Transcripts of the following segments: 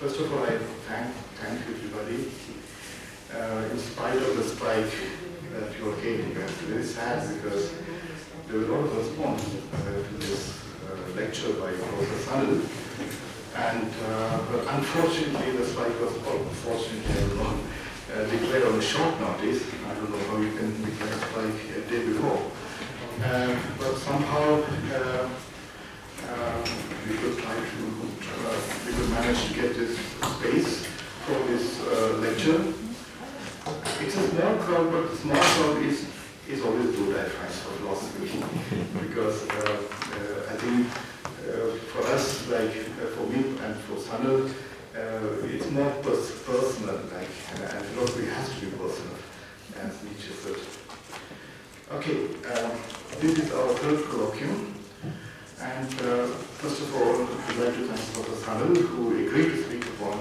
First of all, I thank everybody. In spite of the strike that you are getting, it's very sad because there was a lot of response to this lecture by Professor Sanil. And but unfortunately, the strike was, fortunately, declared on a short notice. I don't know how you can declare a strike a day before. But somehow we could manage to get this space for this lecture. It's a small crowd, but the small crowd is always good, I find, for philosophy. Because I think for us, like for me and for Sanil, it's more personal, and philosophy has to be personal, as Nietzsche said. Okay, this is our third colloquium, and first of all, I'd like to thank Professor Sanil, who agreed to speak upon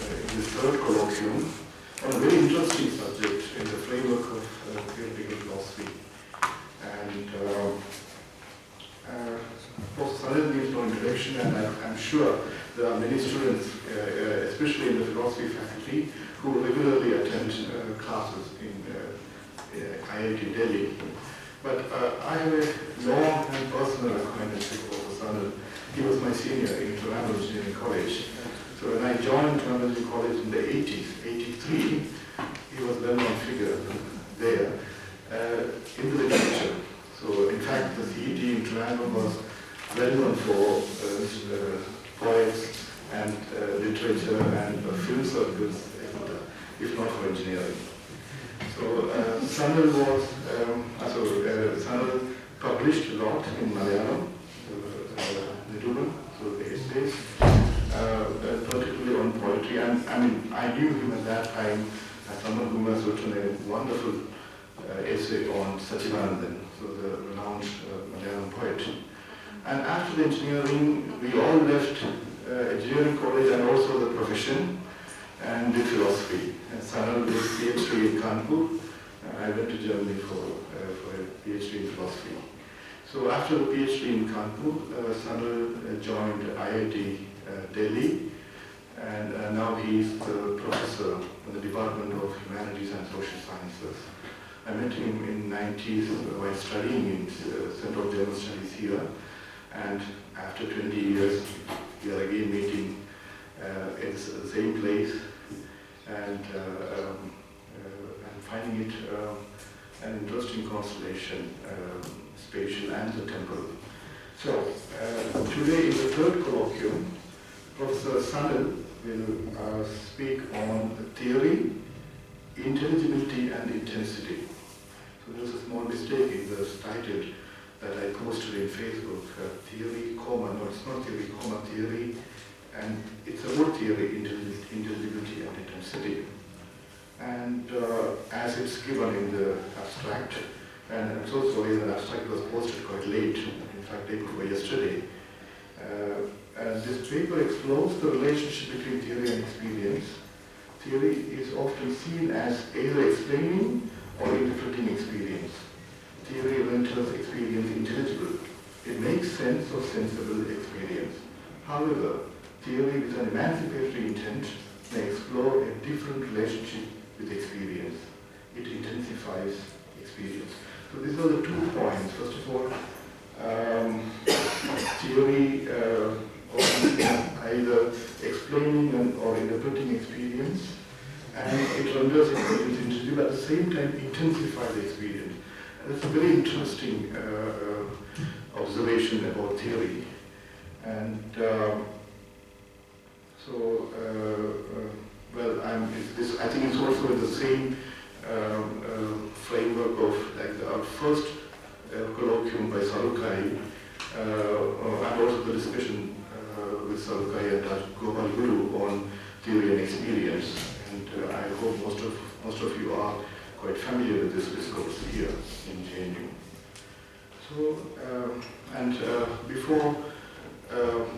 in this third colloquium on a very interesting subject in the framework of theoretical philosophy. And Professor Sanil needs no introduction, and I'm sure there are many students, especially in the philosophy faculty, who regularly attend classes in IIT Delhi. But I have a long and personal acquaintance with Professor Sanil. He was my senior in Toronto Engineering College. So when I joined Toronto Engineering College in the 80s, 83, he was a well-known figure there in the literature. So in fact, the CET in Toronto was well-known for poets and literature and film circles, if not for engineering. So Sanil was, Sanil published a lot in Malayalam, so the essays, particularly on poetry. And I mean, I knew him at that time as someone who has written a wonderful essay on Sachidanandan, so the renowned Malayalam poet. And after the engineering, we all left engineering college and also the profession and did philosophy. And Sanil did PhD in Kanpur. I went to Germany for a PhD in philosophy. So after the PhD in Kanpur, Sanil joined IIT Delhi, and now he is the professor in the Department of Humanities and Social Sciences. I met him in the 90s while studying in Center of General Studies here, and after 20 years, we are again meeting at the same place, and finding it an interesting constellation, spatial and the temporal. So, today in the third colloquium, Professor Sanil will speak on theory, intelligibility and intensity. So there's a small mistake in the title that I posted in Facebook, theory, comma, no, it's not theory, comma, theory, and it's about theory, intelligibility and intensity. And as it's given in the abstract, and I'm so sorry, the abstract was posted quite late, in fact, day before yesterday. And this paper explores the relationship between theory and experience. Theory is often seen as either explaining or interpreting experience. Theory renders experience intelligible. It makes sense of sensible experience. However, theory with an emancipatory intent may explore a different relationship with experience. It intensifies experience. So these are the 2 points. First of all, theory either explaining or interpreting experience, and it renders experience intelligible, but at the same time intensifies the experience. And it's a very interesting observation about theory. And well, I think it's also in the same framework of like our first colloquium by Sarukai, and also the discussion with Sarukai and Gopal Guru on theory and experience. And I hope most of you are quite familiar with this discourse here in JNU. So, before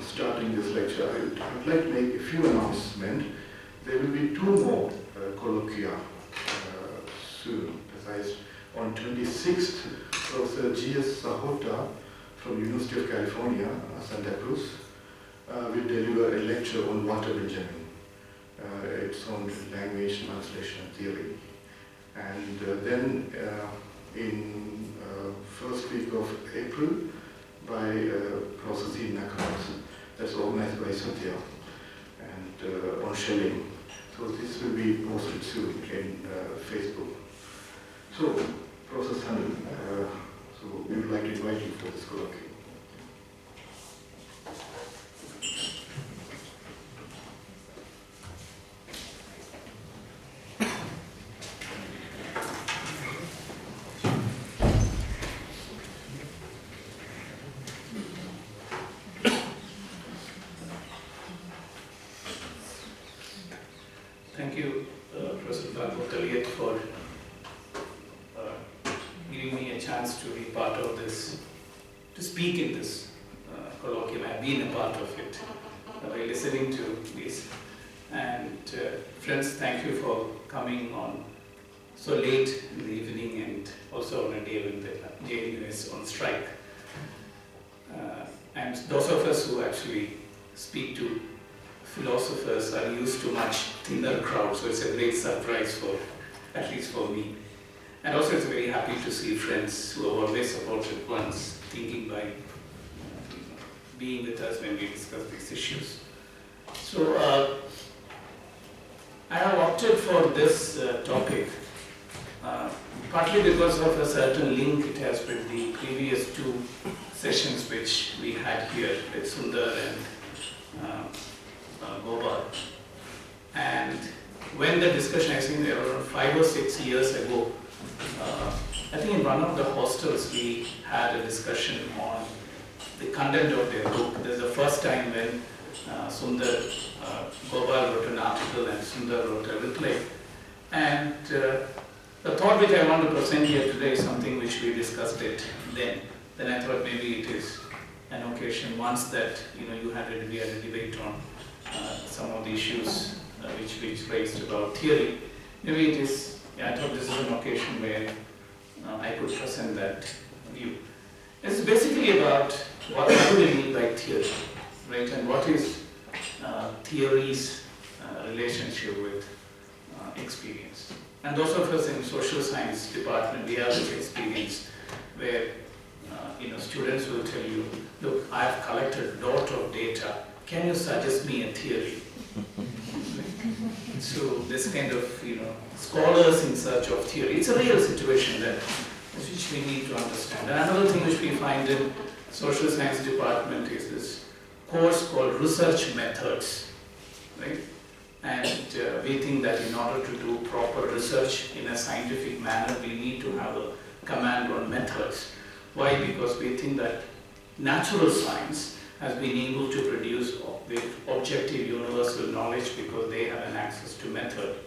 starting this lecture, I would like to make a few announcements. There will be 2 more colloquia soon. On 26th, Professor G.S. Sahota from University of California, Santa Cruz, will deliver a lecture on Walter Benjamin. It's on language translation theory. And then in first week of April by Prof. Nakamas, that's organized by Satya, and on shelling. So this will be posted soon in Facebook. So, Professor Sanil, so we would like to invite you for this colloquium. Thank you, Professor Dept, for giving me a chance to be part of this, to speak in this colloquium. I've been a part of it by listening to this. And friends, thank you for coming on so late in the evening and also on a day when the JNU is on strike. And those of us who actually speak to philosophers are used to much thinner crowd, so it's a great surprise for, at least for me. And also it's very happy to see friends who have always supported once, thinking by being with us when we discuss these issues. So I have opted for this topic partly because of a certain link it has with the previous two sessions which we had here with Sundar and Gopal. And when the discussion, I think around 5 or 6 years ago, I think in one of the hostels we had a discussion on the content of their book. This is the first time when Sundar, Gopal wrote an article and Sundar wrote a reply. And the thought which I want to present here today is something which we discussed it then. Then I thought maybe it is an occasion once that we had a debate on some of the issues which raised about theory. Maybe it is, I thought this is an occasion where I could present that view. It's basically about what do we mean by theory, right? And what is theory's relationship with experience. And those of us in social science department, we have this experience where students will tell you, look, I have collected a lot of data. Can you suggest me a theory? So this kind of, scholars in search of theory. It's a real situation that which we need to understand. And another thing which we find in social science department is this course called research methods, right? And we think that in order to do proper research in a scientific manner, we need to have a command on methods. Why? Because we think that natural science has been able to produce objective universal knowledge because they have an access to method.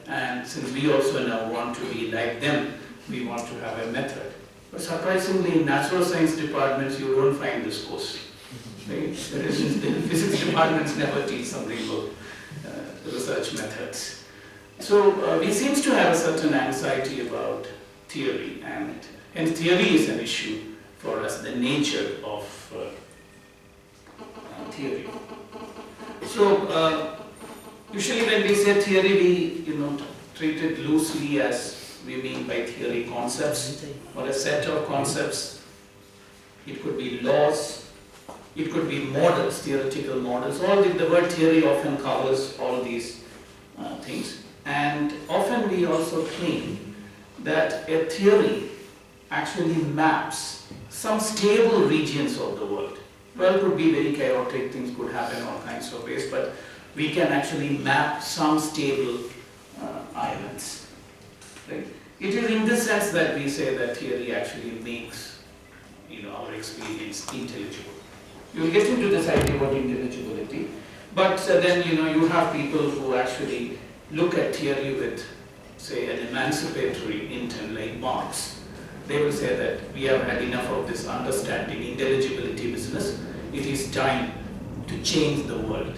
And since we also now want to be like them, we want to have a method. But surprisingly, in natural science departments, you don't find this course. Right? The physics departments never teach something about research methods. So we seem to have a certain anxiety about theory, and theory is an issue for us, the nature of theory. So usually when we say theory, we treat it loosely as we mean by theory concepts or a set of concepts. It could be laws, it could be models, theoretical models. The word theory often covers all these things. And often we also claim that a theory actually maps some stable regions of the world. Well, it could be very chaotic, things could happen all kinds of ways, but we can actually map some stable islands. Right? It is in this sense that we say that theory actually makes our experience intelligible. You will get into this idea about intelligibility, but then you have people who actually look at theory with, say, an emancipatory intent like Marx. They will say that we have had enough of this understanding, intelligibility business. It is time to change the world.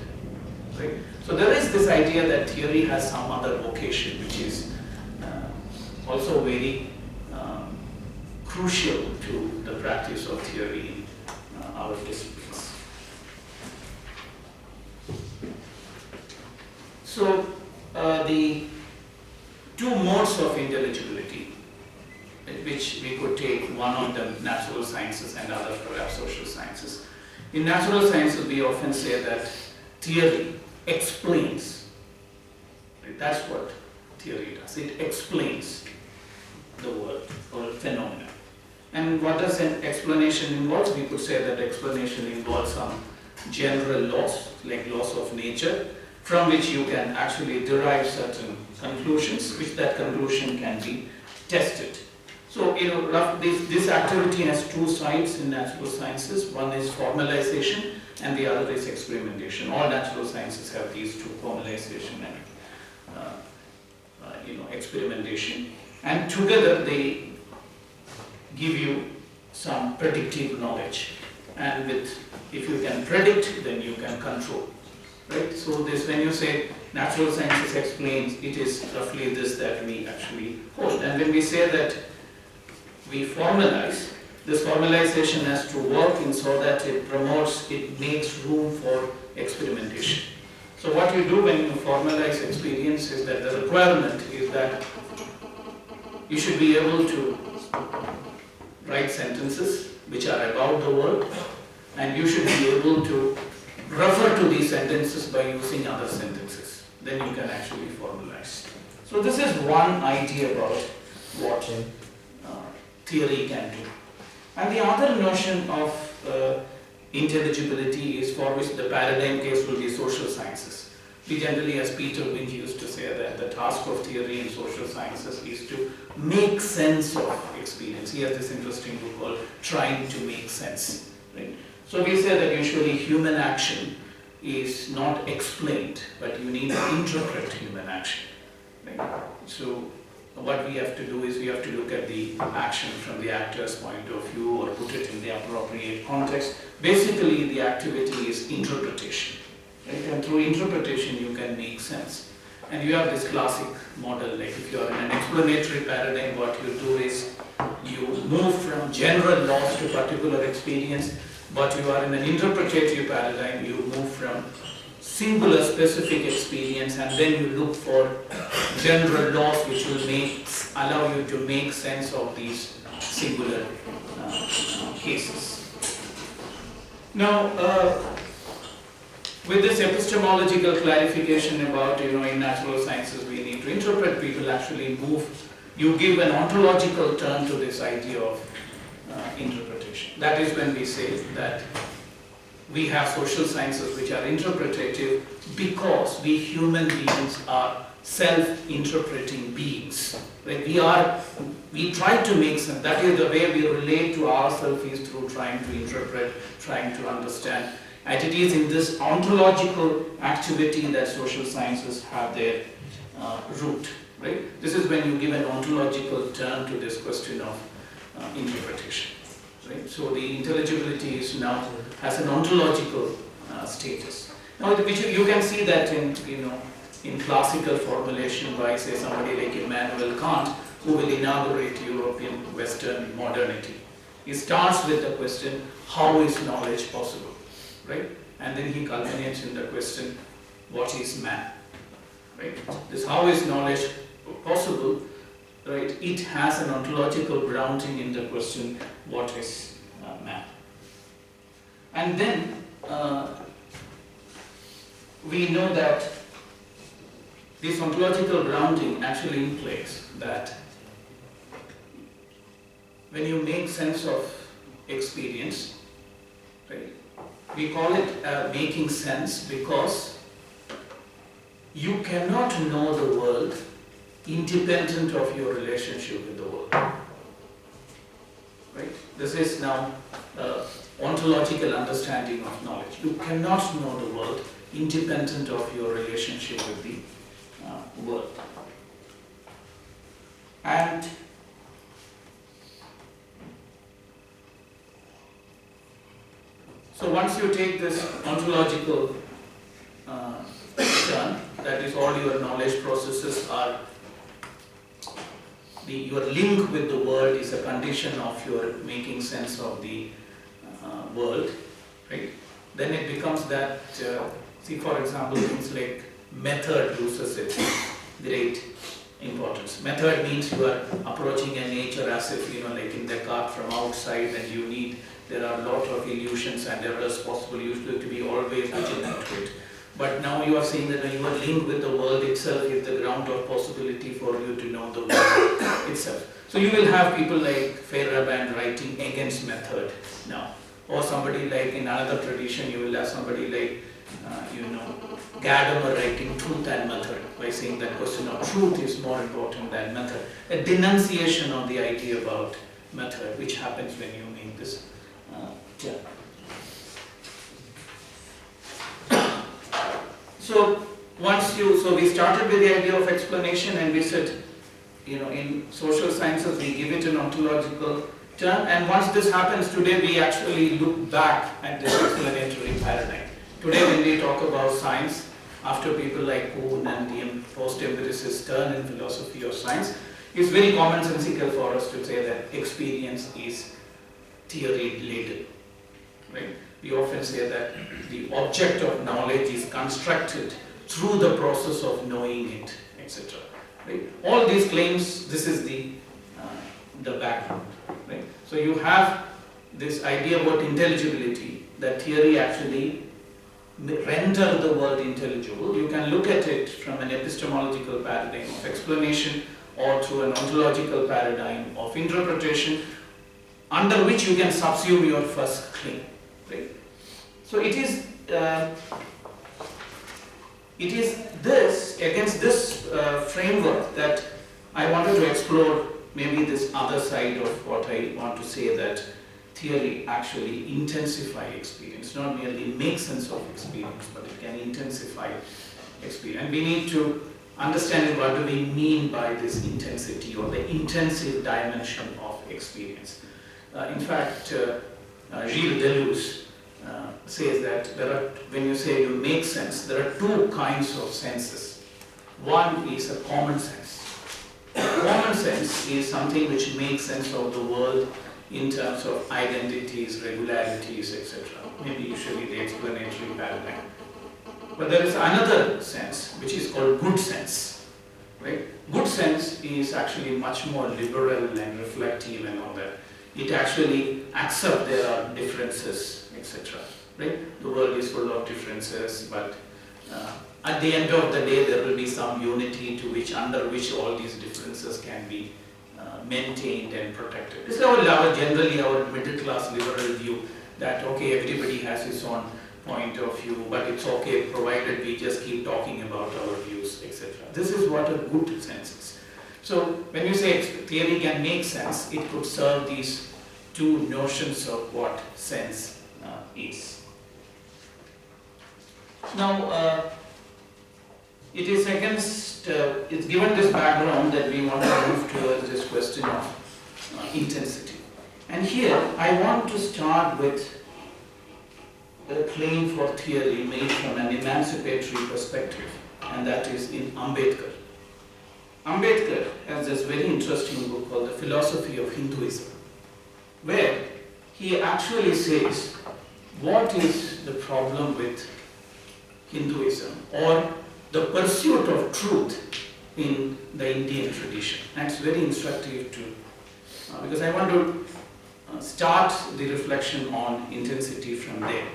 Right? So there is this idea that theory has some other vocation, which is also very crucial to the practice of theory in our disciplines. which we could take one of them natural sciences and other perhaps social sciences. In natural sciences, we often say that theory explains. Right? That's what theory does. It explains the world or phenomena. And what does an explanation involve? We could say that explanation involves some general laws, like laws of nature, from which you can actually derive certain conclusions, which that conclusion can be tested. So, this activity has two sides in natural sciences. One is formalization and the other is experimentation. All natural sciences have these two, formalization and experimentation. And together they give you some predictive knowledge. And if you can predict, then you can control. Right? So this, when you say natural sciences explains, it is roughly this that we actually hold. And when we say that we formalize, this formalization has to work in so that it makes room for experimentation. So what you do when you formalize experience is that the requirement is that you should be able to write sentences which are about the world, and you should be able to refer to these sentences by using other sentences. Then you can actually formalize. So this is one idea about what theory can do. And the other notion of intelligibility is for which the paradigm case will be social sciences. We generally, as Peter Winge used to say, that the task of theory in social sciences is to make sense of experience. He has this interesting book called Trying to Make Sense. Right? So we say that usually human action is not explained, but you need to interpret human action. Right? So what we have to do is we have to look at the action from the actor's point of view or put it in the appropriate context. Basically, the activity is interpretation. Right? And through interpretation, you can make sense. And you have this classic model, like if you are in an explanatory paradigm, what you do is you move from general laws to particular experience, but you are in an interpretative paradigm, you move from singular specific experience and then you look for general laws which will allow you to make sense of these singular cases. Now, with this epistemological clarification about, in natural sciences we need to interpret, people actually you give an ontological turn to this idea of interpretation. That is when we say that we have social sciences which are interpretative because we human beings are self-interpreting beings. Right? We try to make sense. That is the way we relate to ourselves, is through trying to interpret, trying to understand. And it is in this ontological activity that social sciences have their root. Right? This is when you give an ontological turn to this question of interpretation. Right? So the intelligibility is now has an ontological status. Now, which you can see that in classical formulation by, say, somebody like Immanuel Kant, who will inaugurate European Western modernity. He starts with the question, how is knowledge possible? Right? And then he culminates in the question, what is man? Right? This how is knowledge possible? Right? It has an ontological grounding in the question, what is man? And then we know that this ontological grounding actually implies that when you make sense of experience, right, we call it making sense because you cannot know the world independent of your relationship with the world. Right? This is now ontological understanding of knowledge. You cannot know the world independent of your relationship with the world. And so once you take this ontological turn, that is all your knowledge processes are, your link with the world is a condition of your making sense of the world, right? Then it becomes that, see, for example, things like method loses its great importance. Method means you are approaching a nature as if, like in Descartes from outside, and there are a lot of illusions and errors possible. You have to be always vigilant to it. But now you are saying that your link with the world itself is the ground of possibility for you to know the world itself. So you will have people like Feyerabend writing against method now. Or somebody like in another tradition, you will have somebody like, Gadamer writing truth and method by saying that question of truth is more important than method. A denunciation of the idea about method, which happens when you make this jump. So we started with the idea of explanation, and we said, in social sciences we give it an ontological term, and once this happens today, we actually look back at this explanatory paradigm. Today when we talk about science, after people like Kuhn and the post-empiricists turn in philosophy of science, it's very commonsensical for us to say that experience is theory-related. Right? We often say that the object of knowledge is constructed through the process of knowing it, etc. Right? All these claims, this is the background. Right? So you have this idea about intelligibility, that theory actually render the world intelligible. You can look at it from an epistemological paradigm of explanation or through an ontological paradigm of interpretation, under which you can subsume your first claim. Right? So it is this, against this framework, that I wanted to explore maybe this other side of what I want to say, that theory actually intensify experience, not merely make sense of experience, but it can intensify experience. And we need to understand what do we mean by this intensity or the intensive dimension of experience. In fact, Gilles Deleuze says that when you say you make sense, there are two kinds of senses. One is a common sense. Common sense is something which makes sense of the world in terms of identities, regularities, etc. Maybe usually the explanatory paradigm. But there is another sense which is called good sense. Right? Good sense is actually much more liberal and reflective and all that. It actually accepts there are differences, etc. Right? The world is full of differences, but at the end of the day there will be some unity under which all these differences can be maintained and protected. This is generally our middle class liberal view, that okay, everybody has his own point of view, but it's okay provided we just keep talking about our views, etc. This is what a good sense is. So when you say theory can make sense, it could serve these two notions of what sense is. Now, it is it's given this background that we want to move towards this question of intensity. And here, I want to start with a claim for theory made from an emancipatory perspective, and that is in Ambedkar. Ambedkar has this very interesting book called The Philosophy of Hinduism, where he actually says what is the problem with Hinduism or the pursuit of truth in the Indian tradition. And it's very instructive too, because I want to start the reflection on intensity from there.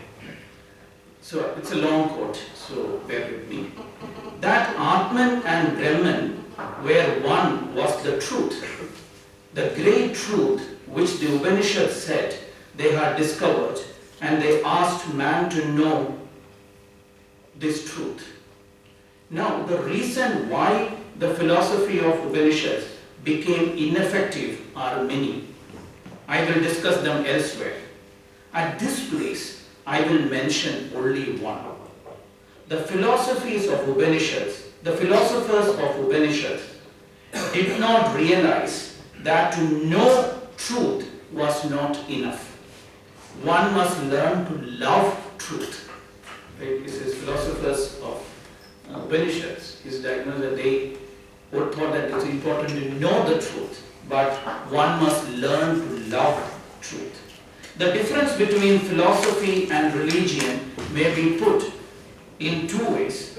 So it's a long quote, so bear with me. That Atman and Brahman, where one was the truth, the great truth which the Upanishads said they had discovered, and they asked man to know this truth. Now, the reason why the philosophy of Upanishads became ineffective are many. I will discuss them elsewhere. At this place, I will mention only one. The philosophies of Upanishads, the philosophers of Upanishads did not realize that to know truth was not enough. One must learn to love truth. Right? This is philosophers of Upanishads. Is diagnosed that they thought that it's important to know the truth, but one must learn to love truth. The difference between philosophy and religion may be put in two ways.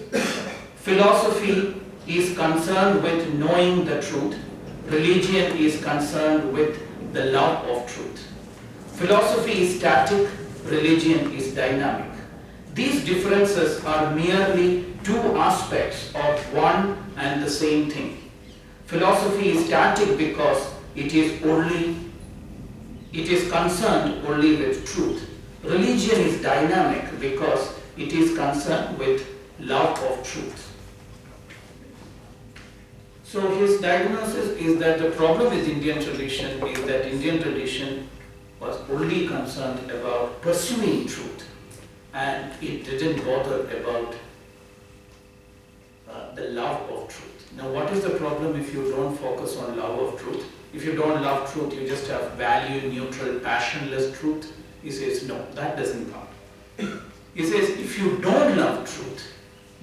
Philosophy is concerned with knowing the truth. Religion is concerned with the love of truth. Philosophy is static, religion is dynamic. These differences are merely two aspects of one and the same thing. Philosophy is static because it is concerned only with truth. Religion is dynamic because it is concerned with love of truth. So his diagnosis is that the problem with Indian tradition is that Indian tradition was only concerned about pursuing truth, and it didn't bother about the love of truth. Now, what is the problem if you don't focus on love of truth? If you don't love truth, you just have value neutral, passionless truth. He says, no, that doesn't count. He says, if you don't love truth,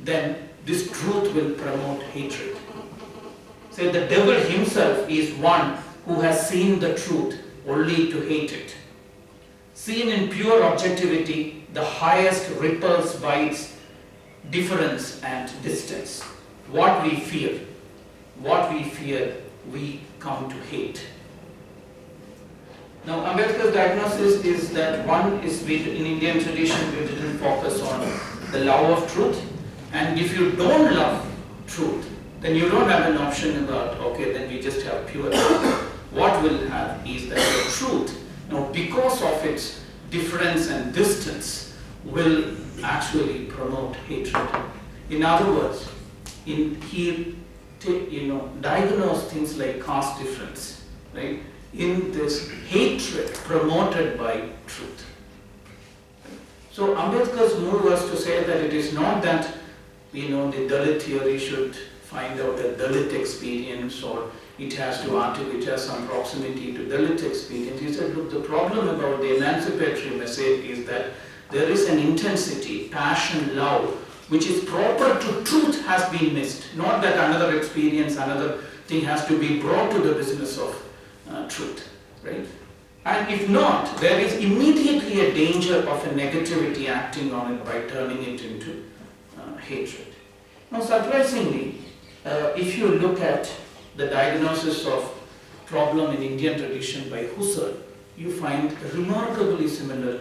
then this truth will promote hatred. Say the devil himself is one who has seen the truth only to hate it. Seen in pure objectivity, the highest repulse by its difference and distance. What we fear, we come to hate. Now, Ambedkar's diagnosis is that one is in Indian tradition we didn't focus on the love of truth, and if you don't love truth, then you don't have an option about, okay, then we just have pure truth. What we'll have is that the truth, because of its difference and distance, will actually promote hatred. In other words, he diagnosed things like caste difference, right? In this hatred promoted by truth. So Ambedkar's move was to say that it is not that the Dalit theory should find out a Dalit experience, or it has some proximity to Dalit experience. He said, look, the problem about the emancipatory message is that there is an intensity, passion, love, which is proper to truth has been missed. Not that another experience, another thing has to be brought to the business of truth, right? And if not, there is immediately a danger of a negativity acting on it by turning it into hatred. Now, surprisingly, if you look at the diagnosis of problem in Indian tradition by Husserl, you find a remarkably similar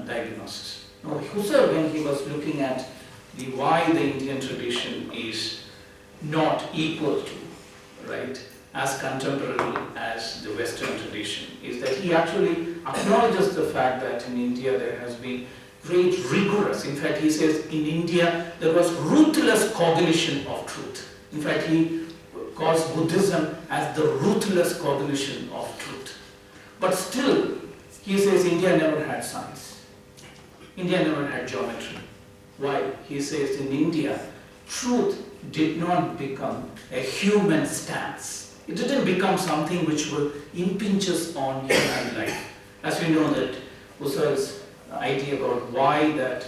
diagnosis. Now, Husserl, when he was looking at why the Indian tradition is not equal to, right, as contemporary as the Western tradition, is that he actually acknowledges the fact that in India there has been great rigorous, in fact he says in India there was ruthless cognition of truth. In fact he calls Buddhism as the ruthless cognition of truth. But still, he says India never had science. India never had geometry. Why? He says in India, truth did not become a human stance. It didn't become something which will impinges on human life. As we know that Husserl's idea about why that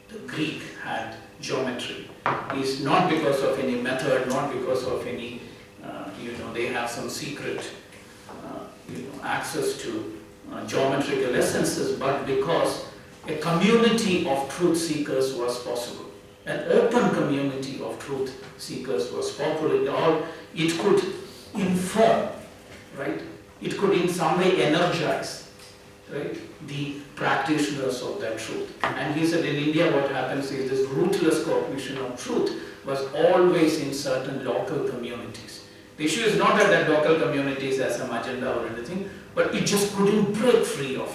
the Greek had geometry is not because of any method, not because of any, they have some secret, access to geometrical essences, but because a community of truth seekers was possible. An open community of truth seekers was possible, or it could inform, right? It could in some way energize, right, the practitioners of that truth. And he said in India what happens is this ruthless cognition of truth was always in certain local communities. The issue is not that local communities has some agenda or anything, but it just couldn't break free of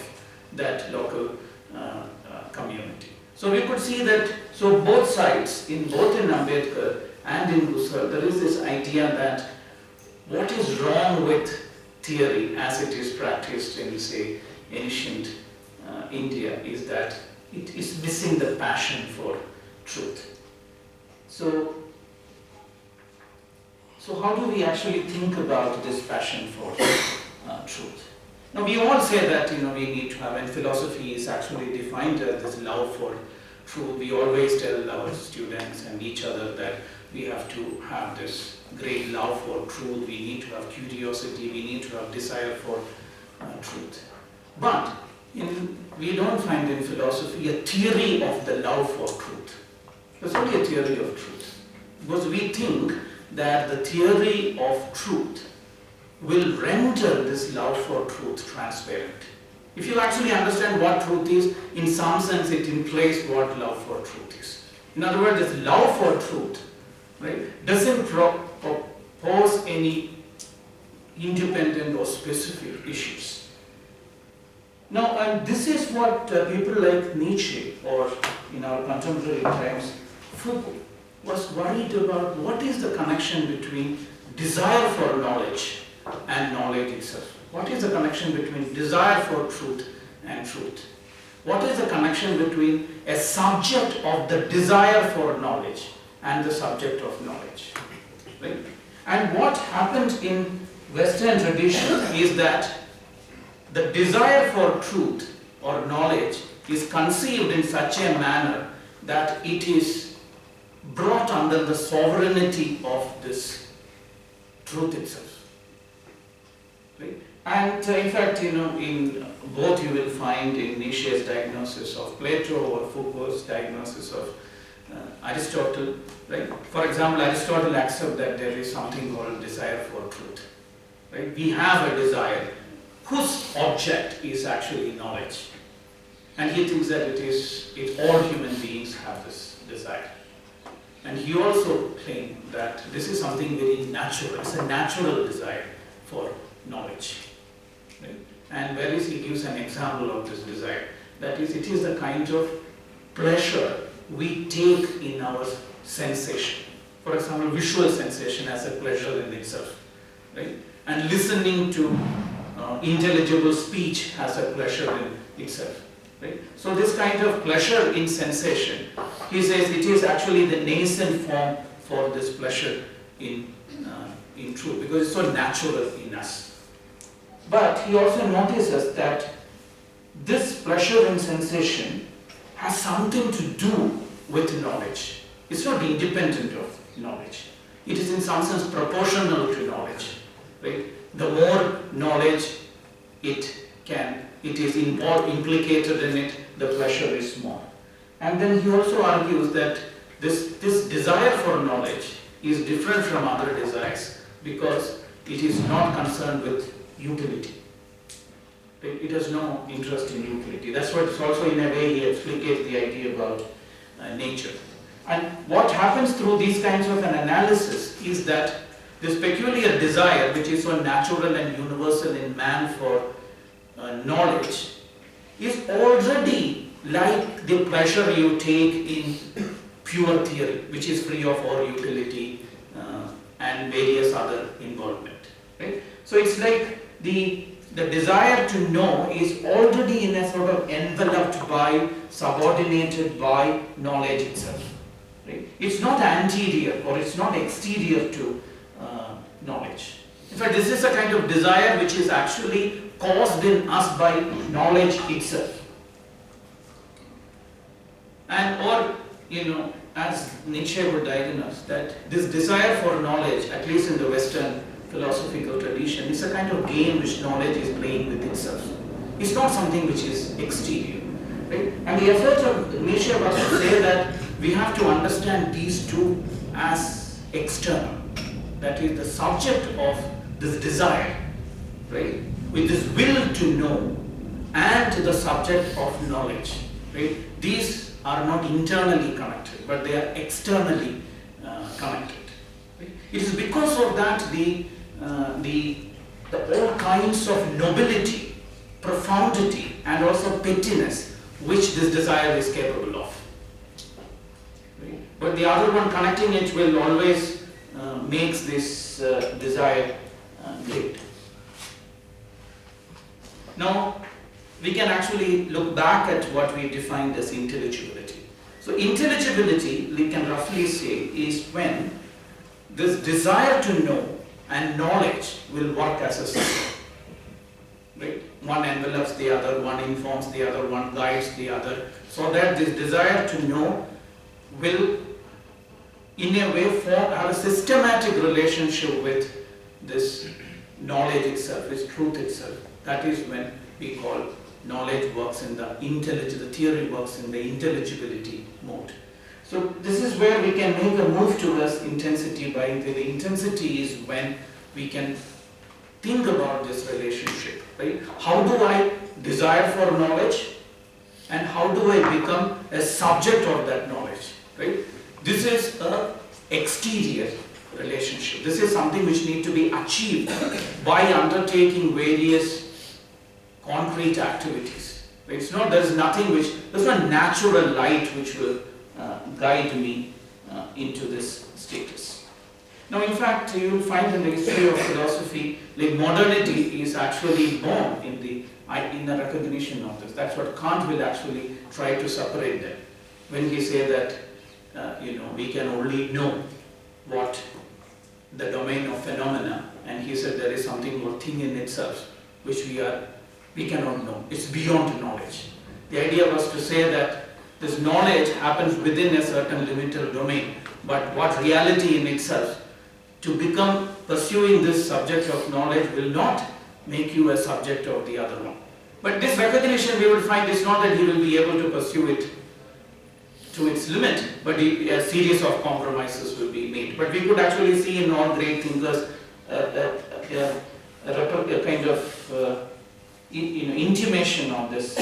that local community. So we could see that, so both sides, both in Ambedkar and in Husserl, there is this idea that what is wrong with theory as it is practiced in, say, ancient India is that it is missing the passion for truth. So how do we actually think about this passion for truth? Now we all say that we need to have, and philosophy is actually defined as this love for truth. We always tell our students and each other that we have to have this great love for truth, we need to have curiosity, we need to have desire for truth. But we don't find in philosophy a theory of the love for truth. There's only a theory of truth. Because we think that the theory of truth will render this love for truth transparent. If you actually understand what truth is, in some sense it implies what love for truth is. In other words, this love for truth, right, doesn't propose any independent or specific issues. Now, and this is what people like Nietzsche, or in our contemporary times, Foucault, was worried about. What is the connection between desire for knowledge and knowledge itself? What is the connection between desire for truth and truth? What is the connection between a subject of the desire for knowledge and the subject of knowledge? Right? And what happened in Western tradition is that the desire for truth or knowledge is conceived in such a manner that it is brought under the sovereignty of this truth itself. Right? And in fact, in both you will find in Nietzsche's diagnosis of Plato or Foucault's diagnosis of Aristotle. Right? For example, Aristotle accepts that there is something called desire for truth. Right? We have a desire whose object is actually knowledge. And he thinks that all human beings have this desire. And he also claimed that this is something very natural. It's a natural desire for knowledge. Right? And whereas he gives an example of this desire, that is, it is the kind of pleasure we take in our sensation. For example, visual sensation as a pleasure in itself. Right? And listening to intelligible speech has a pleasure in itself. Right? So this kind of pleasure in sensation, he says it is actually the nascent form for this pleasure in truth, because it's so natural in us. But he also notices that this pleasure in sensation has something to do with knowledge. It's not independent of knowledge. It is in some sense proportional to knowledge. Right? The more knowledge it is implicated in it, the pleasure is more. And then he also argues that this desire for knowledge is different from other desires because it is not concerned with utility. It has no interest in utility. That's what also in a way he explicates the idea about nature. And what happens through these kinds of an analysis is that this peculiar desire, which is so natural and universal in man for knowledge, is already like the pleasure you take in pure theory, which is free of all utility and various other involvement. Right? So it's like the desire to know is already in a sort of enveloped by, subordinated by knowledge itself. Right? It's not anterior or it's not exterior to knowledge. In fact, this is a kind of desire which is actually caused in us by knowledge itself. And as Nietzsche would diagnose, that this desire for knowledge, at least in the Western philosophical tradition, is a kind of game which knowledge is playing with itself. It's not something which is exterior. Right? And the effort of Nietzsche was to say that we have to understand these two as external. That is, the subject of this desire, right, with this will to know, and the subject of knowledge. Right? These are not internally connected, but they are externally connected. Right? It is because of that the all kinds of nobility, profundity, and also pettiness which this desire is capable of. Right? But the other one connecting it will always makes this desire great. Now, we can actually look back at what we defined as intelligibility. So intelligibility, we can roughly say, is when this desire to know and knowledge will work as a system. Right? One envelops the other, one informs the other, one guides the other, so that this desire to know will in a way have a systematic relationship with this knowledge itself, this truth itself. That is when we call knowledge works in the theory works in the intelligibility mode. So this is where we can make a move towards intensity. By the intensity is when we can think about this relationship, right? How do I desire for knowledge and how do I become a subject of that knowledge, right? This is a exterior relationship. This is something which needs to be achieved by undertaking various concrete activities. Right? It's not, there's nothing which, there's no natural light which will guide me into this status. Now in fact, you will find in the history of philosophy, like modernity is actually born in the recognition of this. That's what Kant will actually try to separate them. When he say that, we can only know what the domain of phenomena, and he said there is something or thing in itself which we cannot know. It's beyond knowledge. The idea was to say that this knowledge happens within a certain limited domain, but what reality in itself, to become pursuing this subject of knowledge will not make you a subject of the other one. But this recognition we will find is not that he will be able to pursue it to its limit, but a series of compromises will be made. But we could actually see in all great thinkers a kind of intimation of this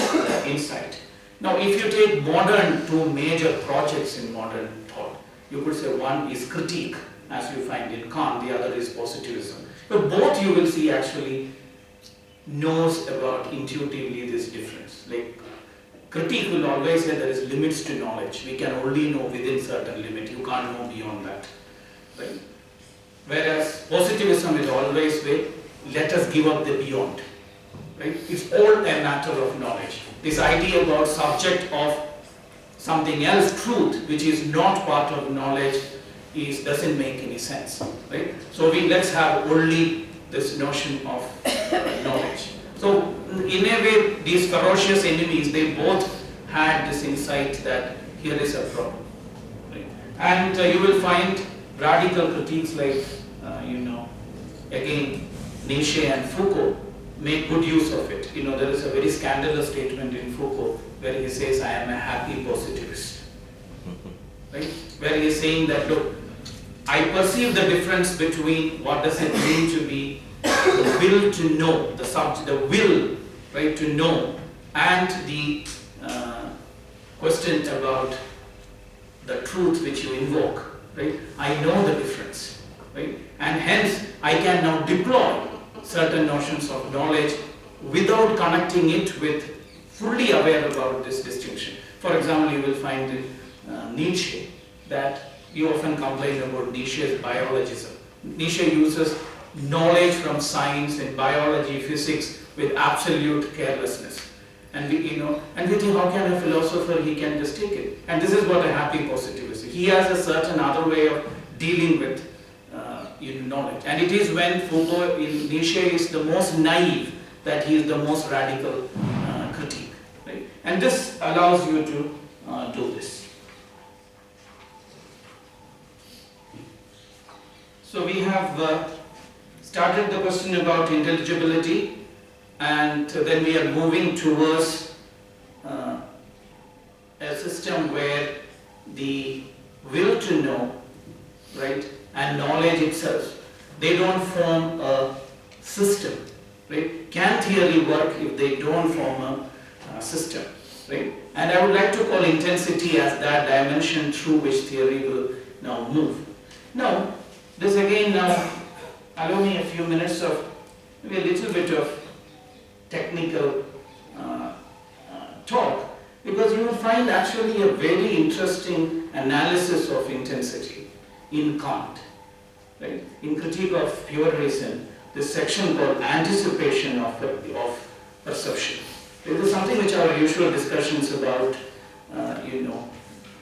insight. Now, if you take modern two major projects in modern thought, you could say one is critique, as you find in Kant, the other is positivism. But both you will see actually knows about intuitively this difference. Like critique will always say there is limits to knowledge. We can only know within certain limit. You can't know beyond that. Right? Whereas positivism will always say, let us give up the beyond. Right? It's all a matter of knowledge. This idea about subject of something else, truth, which is not part of knowledge, doesn't make any sense. Right? So let's have only this notion of knowledge. So in a way, these ferocious enemies, they both had this insight that here is a problem. Right? And you will find radical critiques like, again, Nietzsche and Foucault make good use of it. There is a very scandalous statement in Foucault where he says, I am a happy positivist. Right? Where he is saying that, look, I perceive the difference between what does it mean to be the will to know, the subject, the will, right, to know, and the question about the truth which you invoke, right? I know the difference, right? And hence I can now deploy certain notions of knowledge without connecting it with fully aware about this distinction. For example, you will find in Nietzsche that you often complain about Nietzsche's biologism. Nietzsche uses knowledge from science and biology, physics with absolute carelessness. And we think, how can a philosopher, he can just take it. And this is what a happy positivist is. He has a certain other way of dealing with knowledge. And it is when Foucault, Nietzsche is the most naive, that he is the most radical critique. Right? And this allows you to do this. So we have started the question about intelligibility, and then we are moving towards a system where the will to know, right, and knowledge itself, they don't form a system, right? Can theory work if they don't form a system, right? And I would like to call intensity as that dimension through which theory will now move. Now, this again allow me a few minutes of maybe a little bit of technical talk, because you will find actually a very interesting analysis of intensity in Kant. Right? In Critique of Pure Reason, this section called Anticipation of Perception. It is something which our usual discussions about,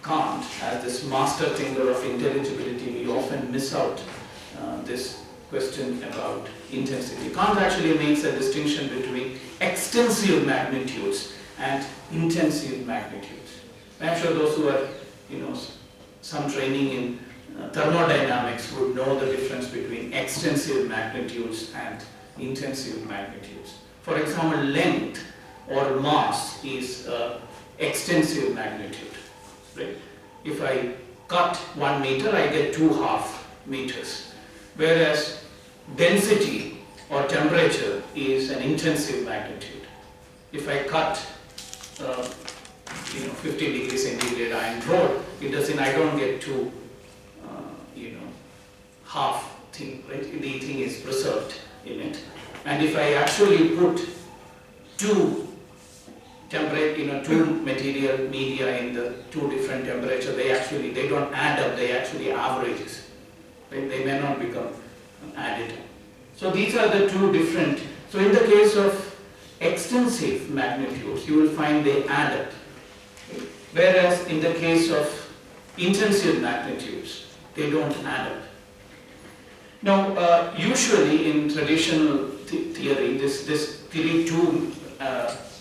Kant as this master thinker of intelligibility, we often miss out this question about intensity. Kant actually makes a distinction between extensive magnitudes and intensive magnitudes. I'm sure those who are, some training in thermodynamics would know the difference between extensive magnitudes and intensive magnitudes. For example, length or mass is extensive magnitude, right? if I cut 1 meter, I get 2½ meters. Whereas density or temperature is an intensive magnitude. If I cut 50 degrees centigrade iron rod, I don't get two half thing, right? The thing is preserved in it. And if I actually put two material media in the two different temperatures, they don't add up, they actually averages. Right? They may not become added. So these are the two different. So in the case of extensive magnitudes, you will find they add up. Right? Whereas in the case of intensive magnitudes, they don't add up. Now, usually in traditional theory, this theory two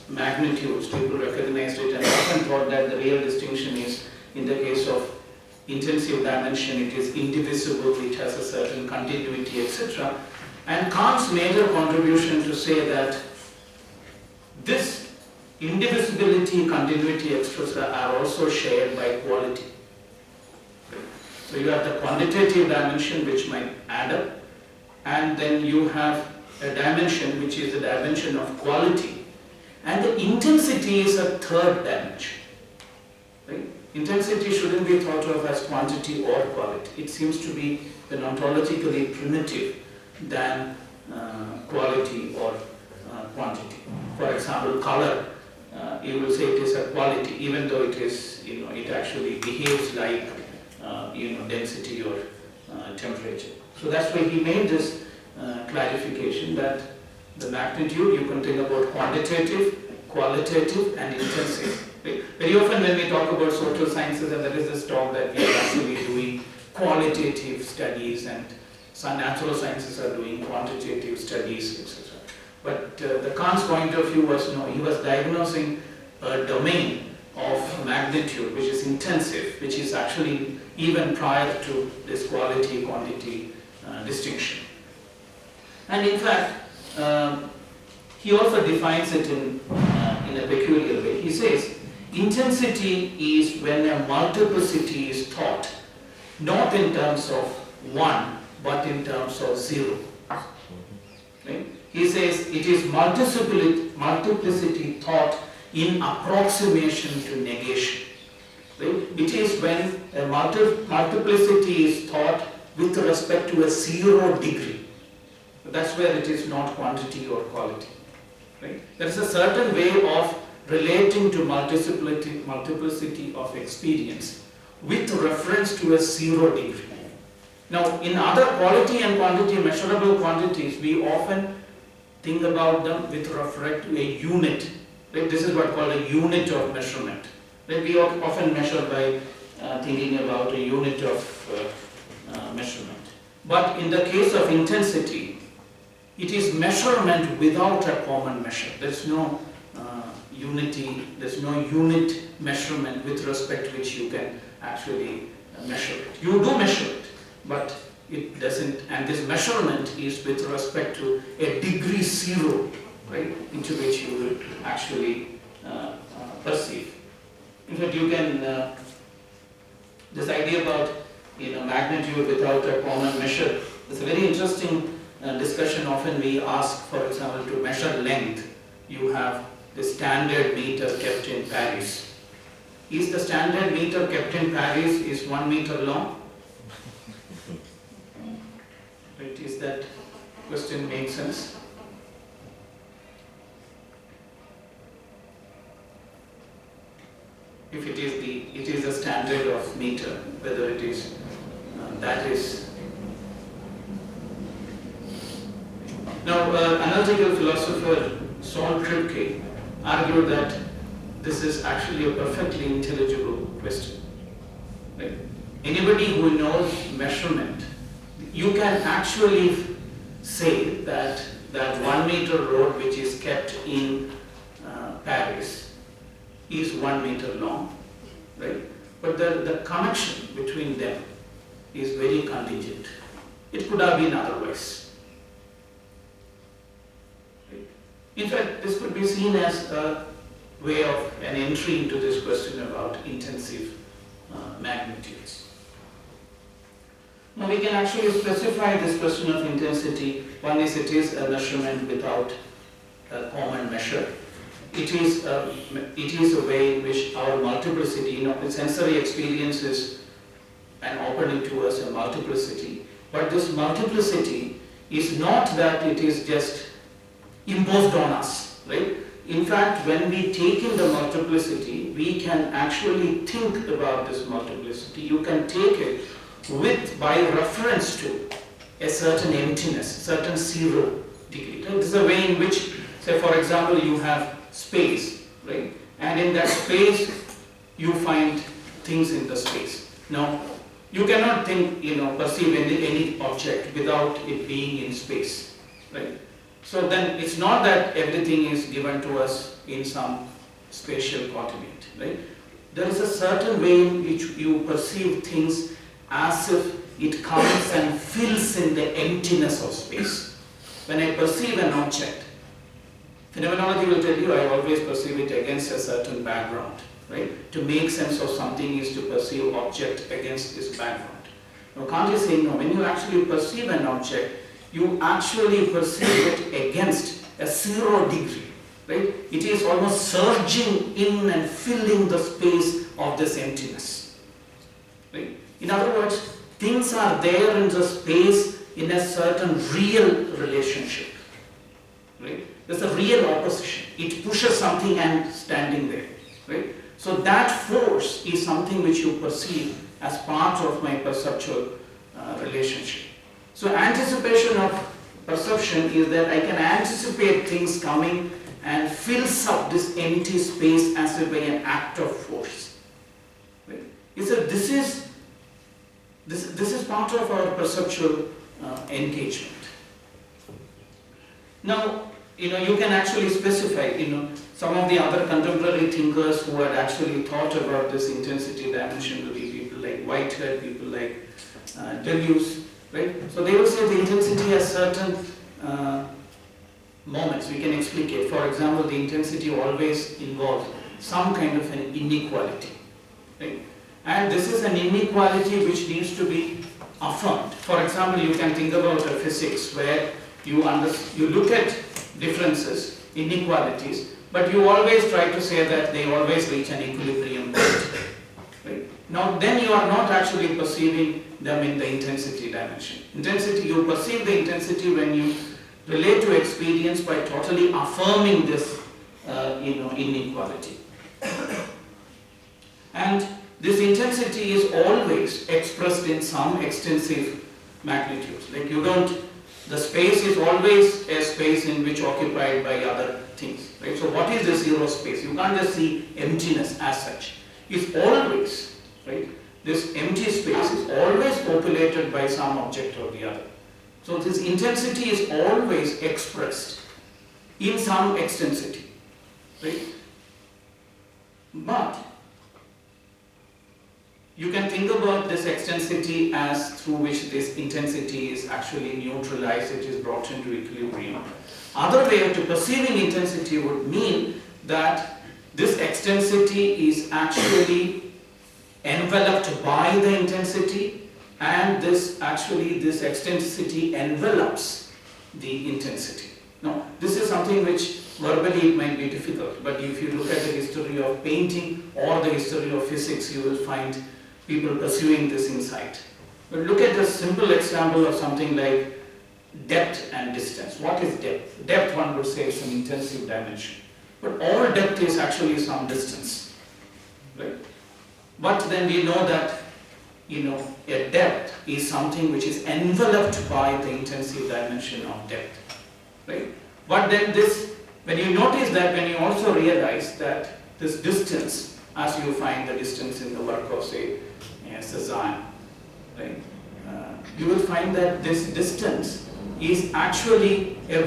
magnitudes, people recognized it and often thought that the real distinction is in the case of intensive dimension, it is indivisible, it has a certain continuity, etc. And Kant's major contribution to say that this indivisibility, continuity, etc. are also shared by quality. So you have the quantitative dimension which might add up, and then you have a dimension which is the dimension of quality, and the intensity is a third dimension. Right? Intensity shouldn't be thought of as quantity or quality. It seems to be ontologically primitive than quality or quantity. For example, color, you will say it is a quality, even though it is, it actually behaves like density or temperature. So that's why he made this clarification that the magnitude, you can think about quantitative, qualitative and intensive. Right? Very often when we talk about social sciences, and there is this talk that we are actually doing qualitative studies and some natural sciences are doing quantitative studies, etc. But the Kant's point of view was, he was diagnosing a domain of magnitude which is intensive, which is actually even prior to this quality quantity distinction. And in fact, he also defines it in a peculiar way. He says intensity is when a multiplicity is thought not in terms of 1 but in terms of 0. Right? He says it is multiplicity thought in approximation to negation. Right? It is when a multiplicity is thought with respect to a 0 degree. That's where it is not quantity or quality. Right? There is a certain way of relating to multiplicity of experience with reference to a 0 degree. Now, in other quality and quantity, measurable quantities, we often think about them with reference to a unit. Right? This is what called a unit of measurement. Right? We often measure by thinking about a unit of measurement. But in the case of intensity, it is measurement without a common measure. There's no unity, there's no unit measurement with respect to which you can actually measure it. You do measure it, but it doesn't, and this measurement is with respect to a degree 0, right, into which you will actually perceive. In fact, you can, this idea about magnitude without a common measure, it's a very interesting discussion. Often we ask, for example, to measure length. You have the standard meter kept in Paris. Is the standard meter kept in Paris is 1 meter long? Right, is that question make sense? If it is the standard of meter, whether it is that is. Now, analytical philosopher Saul Kripke argued that this is actually a perfectly intelligible question. Right? Anybody who knows measurement, you can actually say that 1 meter rod which is kept in Paris is 1 meter long, right? But the connection between them is very contingent. It could have been otherwise. Right? In fact, this could be seen as a way of an entry into this question about intensive magnitudes. Now we can actually specify this question of intensity. One is it is a measurement without a common measure. It is a way in which our multiplicity, the sensory experience is an opening to us a multiplicity. But this multiplicity is not that it is just imposed on us, right? In fact, when we take in the multiplicity, we can actually think about this multiplicity. You can take it by reference to a certain emptiness, certain zero degree. Right? This is a way in which, say for example, you have space, right? And in that space, you find things in the space. Now, you cannot think, perceive any object without it being in space, right? So then it's not that everything is given to us in some spatial coordinate, right? There is a certain way in which you perceive things as if it comes and fills in the emptiness of space. When I perceive an object, phenomenology will tell you I always perceive it against a certain background, right? To make sense of something is to perceive object against this background. Now Kant is saying, no, when you actually perceive an object, you actually perceive it against a 0 degree, right? It is almost surging in and filling the space of this emptiness, right? In other words, things are there in the space in a certain real relationship, right? There's a real opposition. It pushes something and standing there, right? So that force is something which you perceive as part of my perceptual relationship. So anticipation of perception is that I can anticipate things coming and fills up this empty space as if by an act of force. Right? This is part of our perceptual engagement. Now, you can actually specify, some of the other contemporary thinkers who had actually thought about this intensity dimension will be people like Whitehead, people like Deleuze, right? So they will say the intensity has certain moments we can explicate. For example, the intensity always involves some kind of an inequality, right? And this is an inequality which needs to be affirmed. For example, you can think about a physics where you look at differences, inequalities, but you always try to say that they always reach an equilibrium point. Right? Now, then you are not actually perceiving them in the intensity dimension. You perceive the intensity when you relate to experience by totally affirming this, inequality. And this intensity is always expressed in some extensive magnitudes. Like the space is always a space in which occupied by other things. Right? So what is the 0 space? You can't just see emptiness as such. It's always, right? This empty space is always populated by some object or the other. So this intensity is always expressed in some extensity, right? But you can think about this extensity as through which this intensity is actually neutralized, it is brought into equilibrium. Other way of perceiving intensity would mean that this extensity is actually enveloped by the intensity, and this extensity envelops the intensity. Now, this is something which verbally it might be difficult, but if you look at the history of painting or the history of physics, you will find people pursuing this insight. But look at the simple example of something like depth and distance. What is depth? Depth, one would say, is an intensive dimension. But all depth is actually some distance, right? But then we know that, a depth is something which is enveloped by the intensive dimension of depth, right? But then when you notice that, when you also realize that this distance, as you find the distance in the work of, say, Cezanne, right? You will find that this distance is actually a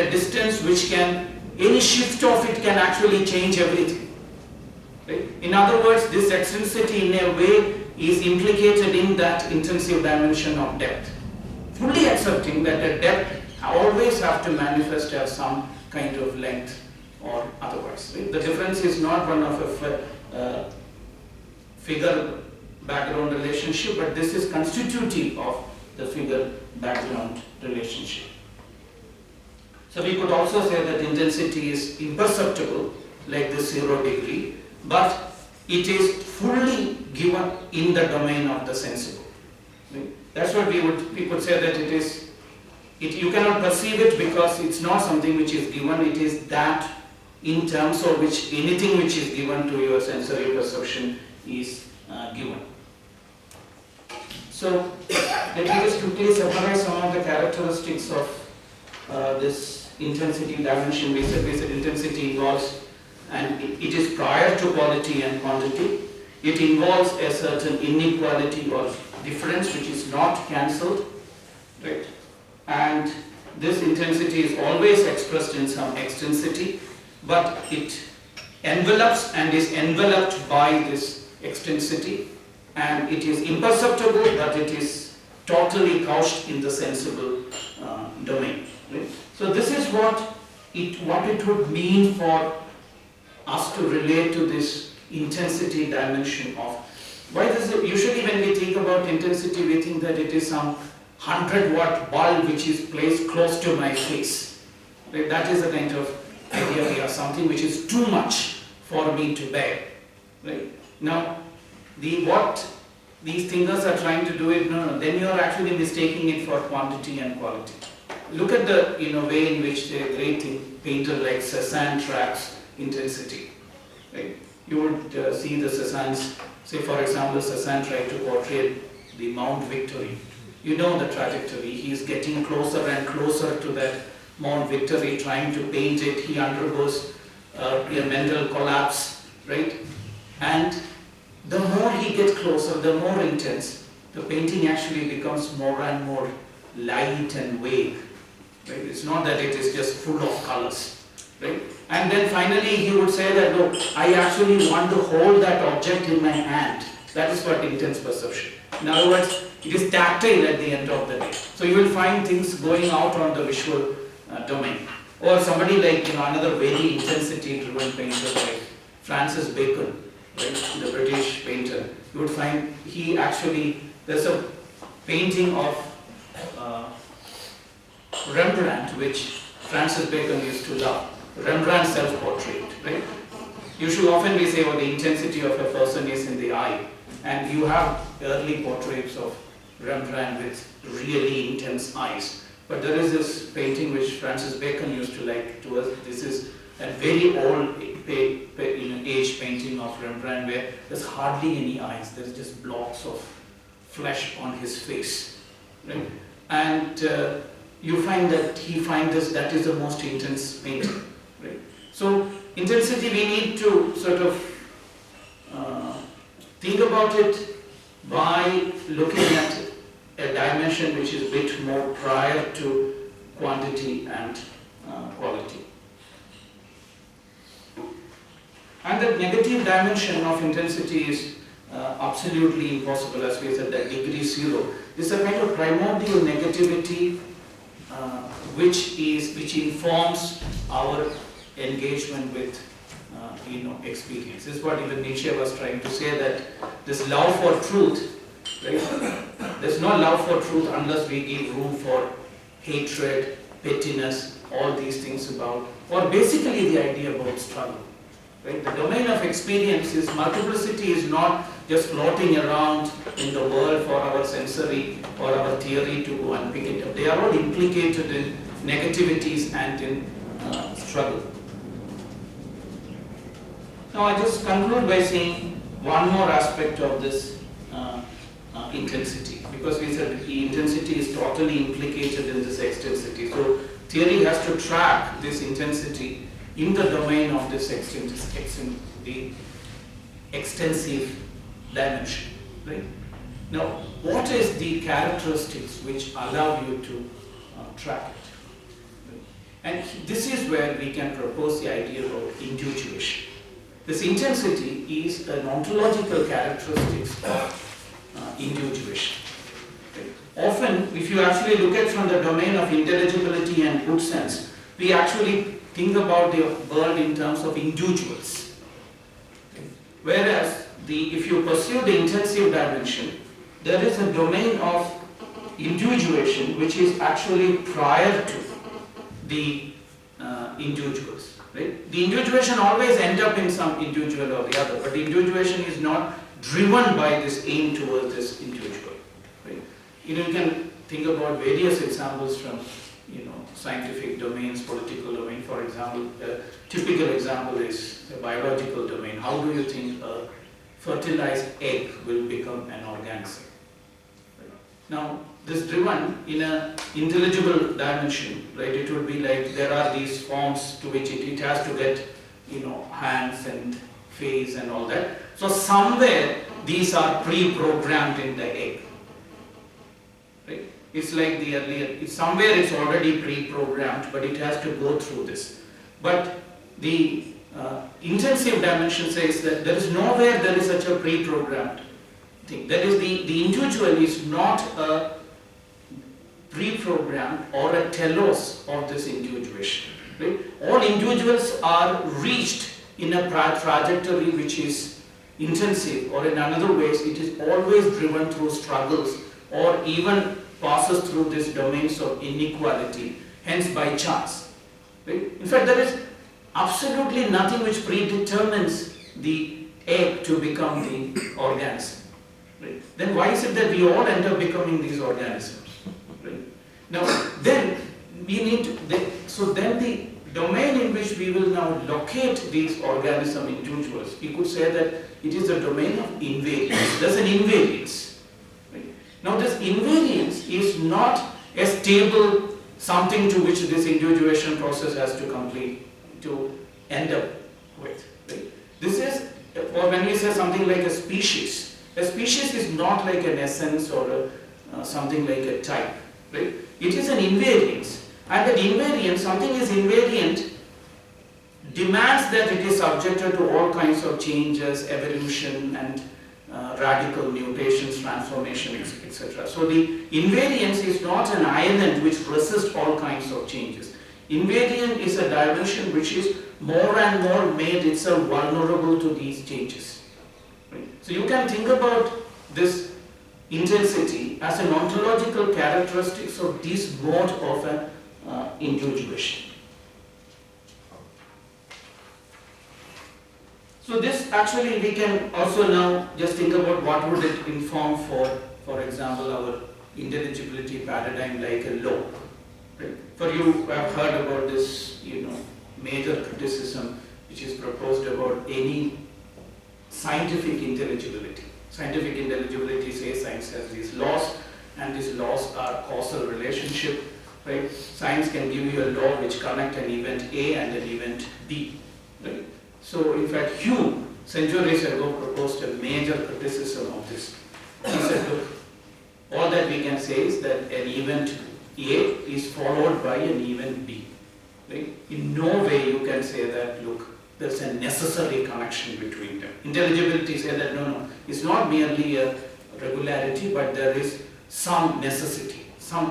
distance which any shift of it can actually change everything. Right? In other words, this extensity in a way is implicated in that intensive dimension of depth. Fully accepting that a depth always have to manifest as some kind of length or otherwise. Right? The difference is not one of a figure background relationship, but this is constitutive of the figure-background relationship. So we could also say that intensity is imperceptible, like the 0 degree, but it is fully given in the domain of the sensible. That's what we could say that it is. You cannot perceive it because it's not something which is given. It is that in terms of which anything which is given to your sensory perception is given. So let me just quickly summarize some of the characteristics of this intensity dimension. We said intensity involves, and it is prior to quality and quantity. It involves a certain inequality or difference which is not cancelled, right? And this intensity is always expressed in some extensity, but it envelops and is enveloped by this extensity, and it is imperceptible, but it is totally couched in the sensible domain. Right? So this is what it would mean for us to relate to this intensity dimension of why this is. Usually when we think about intensity, we think that it is some 100-watt bulb which is placed close to my face. Right? That is the kind of idea we have, something which is too much for me to bear. Right? Now, what these thinkers are trying to do it, then you are actually mistaking it for quantity and quality. Look at the way in which a great painter like Cézanne tracks intensity. Right? You would see the Cézanne's, say for example, Cézanne tried to portray the Mount Victory. You know the trajectory. He is getting closer and closer to that Mount Victory, trying to paint it. He undergoes a mental collapse, right? And the more he gets closer, the more intense, the painting actually becomes more and more light and vague. Right? It's not that it is just full of colors, right? And then finally he would say that, look, I actually want to hold that object in my hand. That is what intense perception. In other words, it is tactile at the end of the day. So you will find things going out on the visual domain. Or somebody like another very intensity-driven painter like Francis Bacon, right, the British painter. You would find there's a painting of Rembrandt which Francis Bacon used to love. Rembrandt's self-portrait, right? Often we say, the intensity of a person is in the eye. And you have early portraits of Rembrandt with really intense eyes. But there is this painting which Francis Bacon used to like to us. This is a very old age painting of Rembrandt where there's hardly any eyes. There is just blocks of flesh on his face. Right? And you find that that is the most intense painting. Right? So intensity, we need to sort of think about it by looking at a dimension which is a bit more prior to quantity and quality. And the negative dimension of intensity is absolutely impossible, as we said, that degree 0. This is a kind of primordial negativity which informs our engagement with experience. This is what even Nietzsche was trying to say, that this love for truth, right? There's no love for truth unless we give room for hatred, pettiness, all these things about, or basically the idea about struggle. Right? The domain of experience is multiplicity, is not just floating around in the world for our sensory or our theory to go and pick it up. They are all implicated in negativities and in struggle. Now I just conclude by saying one more aspect of this intensity, because we said the intensity is totally implicated in this extensity. So theory has to track this intensity in the domain of this the extensive dimension. Right? Now, what is the characteristics which allow you to track it? Right? And this is where we can propose the idea of individuation. This intensity is an ontological characteristic of individuation. Okay. Often, if you actually look at from the domain of intelligibility and good sense, we actually think about the world in terms of individuals. Okay. Whereas if you pursue the intensive dimension, there is a domain of individuation which is actually prior to the individuals. Right? The individuation always ends up in some individual or the other, but the individuation is not driven by this aim towards this individual. Right? You can think about various examples from scientific domains, political domain. For example, a typical example is the biological domain. How do you think a fertilized egg will become an organism? Right? Now, this driven in an intelligible dimension, right? It would be like there are these forms to which it has to get, hands and face and all that. So somewhere these are pre-programmed in the egg. Right? It's like the earlier, somewhere it's already pre-programmed, but it has to go through this. But the intensive dimension says that there is nowhere there is such a pre-programmed thing. That is, the individual is not a pre-programmed or a telos of this individuation. Right? All individuals are reached in a trajectory which is intensive, or in another ways it is always driven through struggles or even passes through these domains of inequality, hence by chance. Right? In fact, there is absolutely nothing which predetermines the egg to become the organism. Right? Then why is it that we all end up becoming these organisms? Right? Now, then we need to, so then the domain in which we will now locate these organism individuals, we could say that it is the domain of invariance. There's an invariance. Right? Now, this invariance is not a stable something to which this individuation process has to complete, to end up with. Right? This is, or when we say something like a species is not like an essence or something like a type. Right? It is an invariance, and that invariance, something is invariant, demands that it is subjected to all kinds of changes, evolution, and radical mutations, transformation, etc. So the invariance is not an island which resists all kinds of changes. Invariant is a dimension which is more and more made itself vulnerable to these changes. Right? So you can think about this intensity as an ontological characteristics of this mode of an individuation. So this actually we can also now just think about what would it inform for example, our intelligibility paradigm like a law. Right? For you have heard about this, major criticism which is proposed about any scientific intelligibility. Scientific intelligibility says science has these laws, and these laws are causal relationship. Right? Science can give you a law which connect an event A and an event B. Right? So in fact, Hume, centuries ago, proposed a major criticism of this. He said, look, all that we can say is that an event A is followed by an event B. Right? In no way you can say that, look, there's a necessary connection between them. Intelligibility says that no, it's not merely a regularity, but there is some necessity.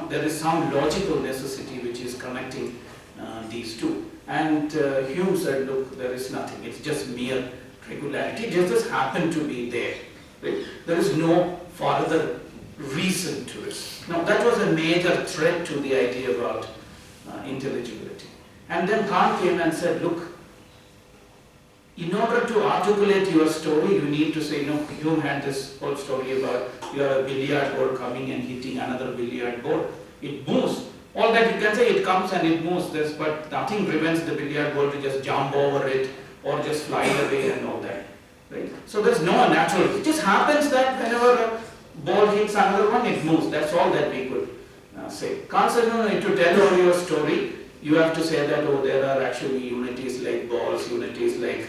There is some logical necessity which is connecting these two. And Hume said, look, there is nothing. It's just mere regularity. It just happened to be there. Right? There is no further reason to this. Now, that was a major threat to the idea about intelligibility. And then Kant came and said, look, in order to articulate your story, you need to say, Hume had this whole story about you have a billiard ball coming and hitting another billiard ball. It moves. All that you can say, it comes and it moves, but nothing prevents the billiard ball to just jump over it or just fly away and all that. Right? So there's no natural. It just happens that whenever a ball hits another one, it moves. That's all that we could say. Kant said, no, to tell all your story, you have to say that, there are actually unities like balls, unities like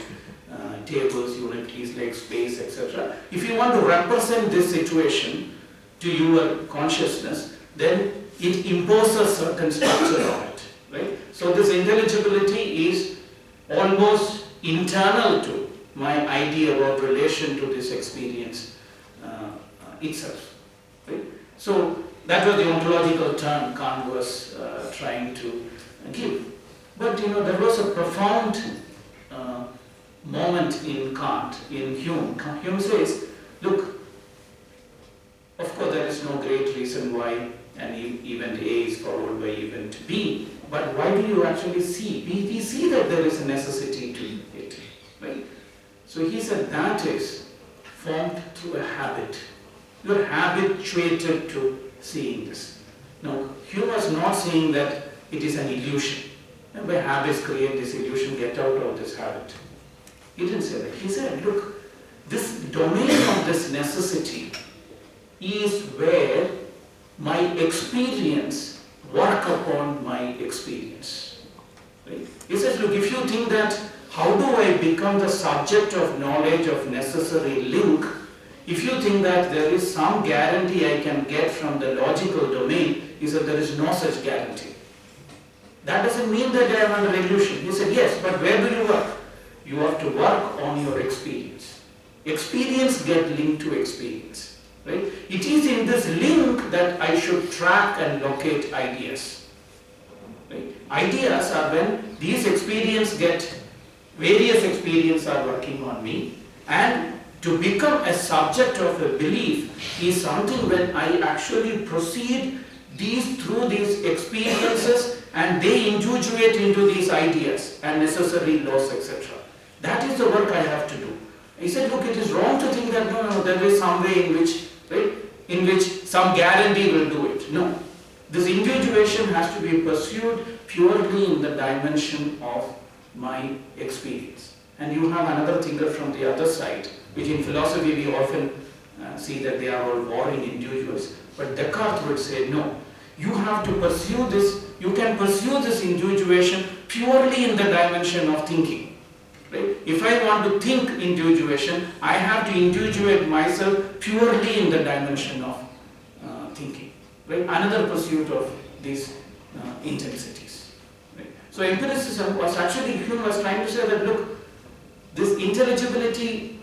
tables, unities like space, etc. If you want to represent this situation to your consciousness, then it imposes certain structure on it. Right? So this intelligibility is almost internal to my idea about relation to this experience itself. Right? So that was the ontological term Kant was trying to give. But there was a profound moment in Kant, in Hume. Hume says, look, of course there is no great reason why an event A is followed by event B, but why do you actually see? We see that there is a necessity to it, right? So he said that is formed through a habit. You are habituated to seeing this. Now, Hume was not saying that it is an illusion. And by habits create this illusion, get out of this habit. He didn't say that. He said, look, this domain of this necessity is where my experience work upon my experience. Right? He says, look, if you think that how do I become the subject of knowledge of necessary link, if you think that there is some guarantee I can get from the logical domain, he said there is no such guarantee. That doesn't mean that I am under illusion. He said, yes, but where do you work? You have to work on your experience. Experience get linked to experience. Right? It is in this link that I should track and locate ideas. Right? Ideas are when these various experiences are working on me, and to become a subject of a belief is something when I actually proceed through these experiences and they individuate into these ideas and necessary laws, etc. That is the work I have to do. He said, look, it is wrong to think that no, there is some way in which, right, in which some guarantee will do it. No. This individuation has to be pursued purely in the dimension of my experience. And you have another thinker from the other side, which in philosophy we often see that they are all warring individuals. But Descartes would say, no, you have to pursue this, you can pursue this individuation purely in the dimension of thinking. Right? If I want to think individuation, I have to individuate myself purely in the dimension of thinking. Right? Another pursuit of these intensities. Right? So empiricism was actually, Hume was trying to say that, look, this intelligibility,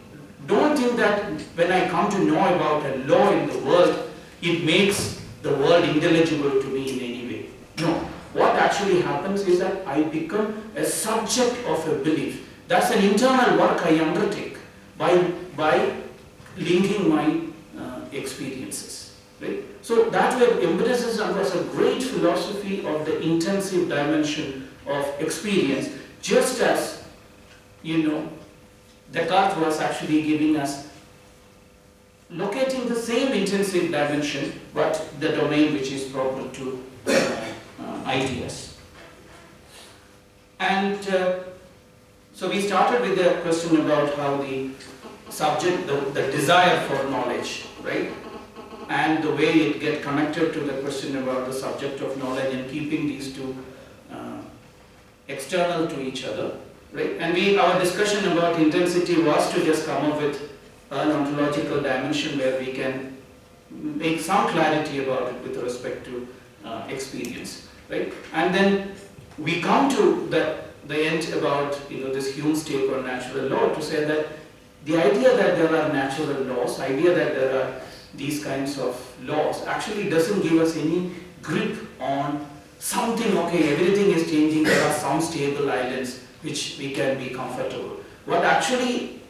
don't think that when I come to know about a law in the world, it makes the world intelligible to me in any way. No. What actually happens is that I become a subject of a belief. That's an internal work I undertake by linking my experiences. Right? So that way empiricism was a great philosophy of the intensive dimension of experience, just as, Descartes was actually giving us locating the same intensive dimension, but the domain which is proper to ideas. And so we started with the question about how the subject, the desire for knowledge, right? And the way it gets connected to the question about the subject of knowledge and keeping these two external to each other, right? And our discussion about intensity was to just come up with an ontological dimension where we can make some clarity about it with respect to experience, right? And then we come to the end about this Hume's take on natural law to say that the idea that there are natural laws, idea that there are these kinds of laws actually doesn't give us any grip on something, okay, everything is changing, there are some stable islands which we can be comfortable. What actually,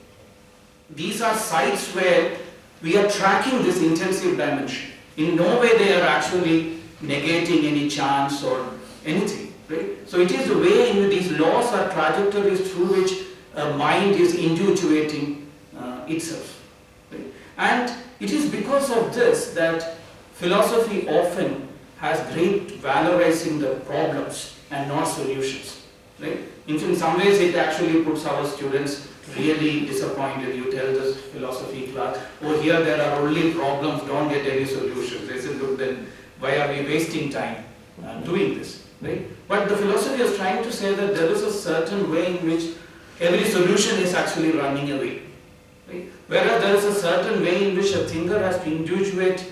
these are sites where we are tracking this intensive dimension. In no way they are actually negating any chance or anything, right? So it is the way in which these laws are trajectories through which a mind is individuating itself. Right? And it is because of this that philosophy often has great valorizing the problems and not solutions. Right? In some ways it actually puts our students really disappointed. You tell this philosophy class, oh, here there are only problems, don't get any solutions. They said, look, then why are we wasting time doing this? Right? But the philosophy is trying to say that there is a certain way in which every solution is actually running away. Right? Whereas there is a certain way in which a thinker has to individuate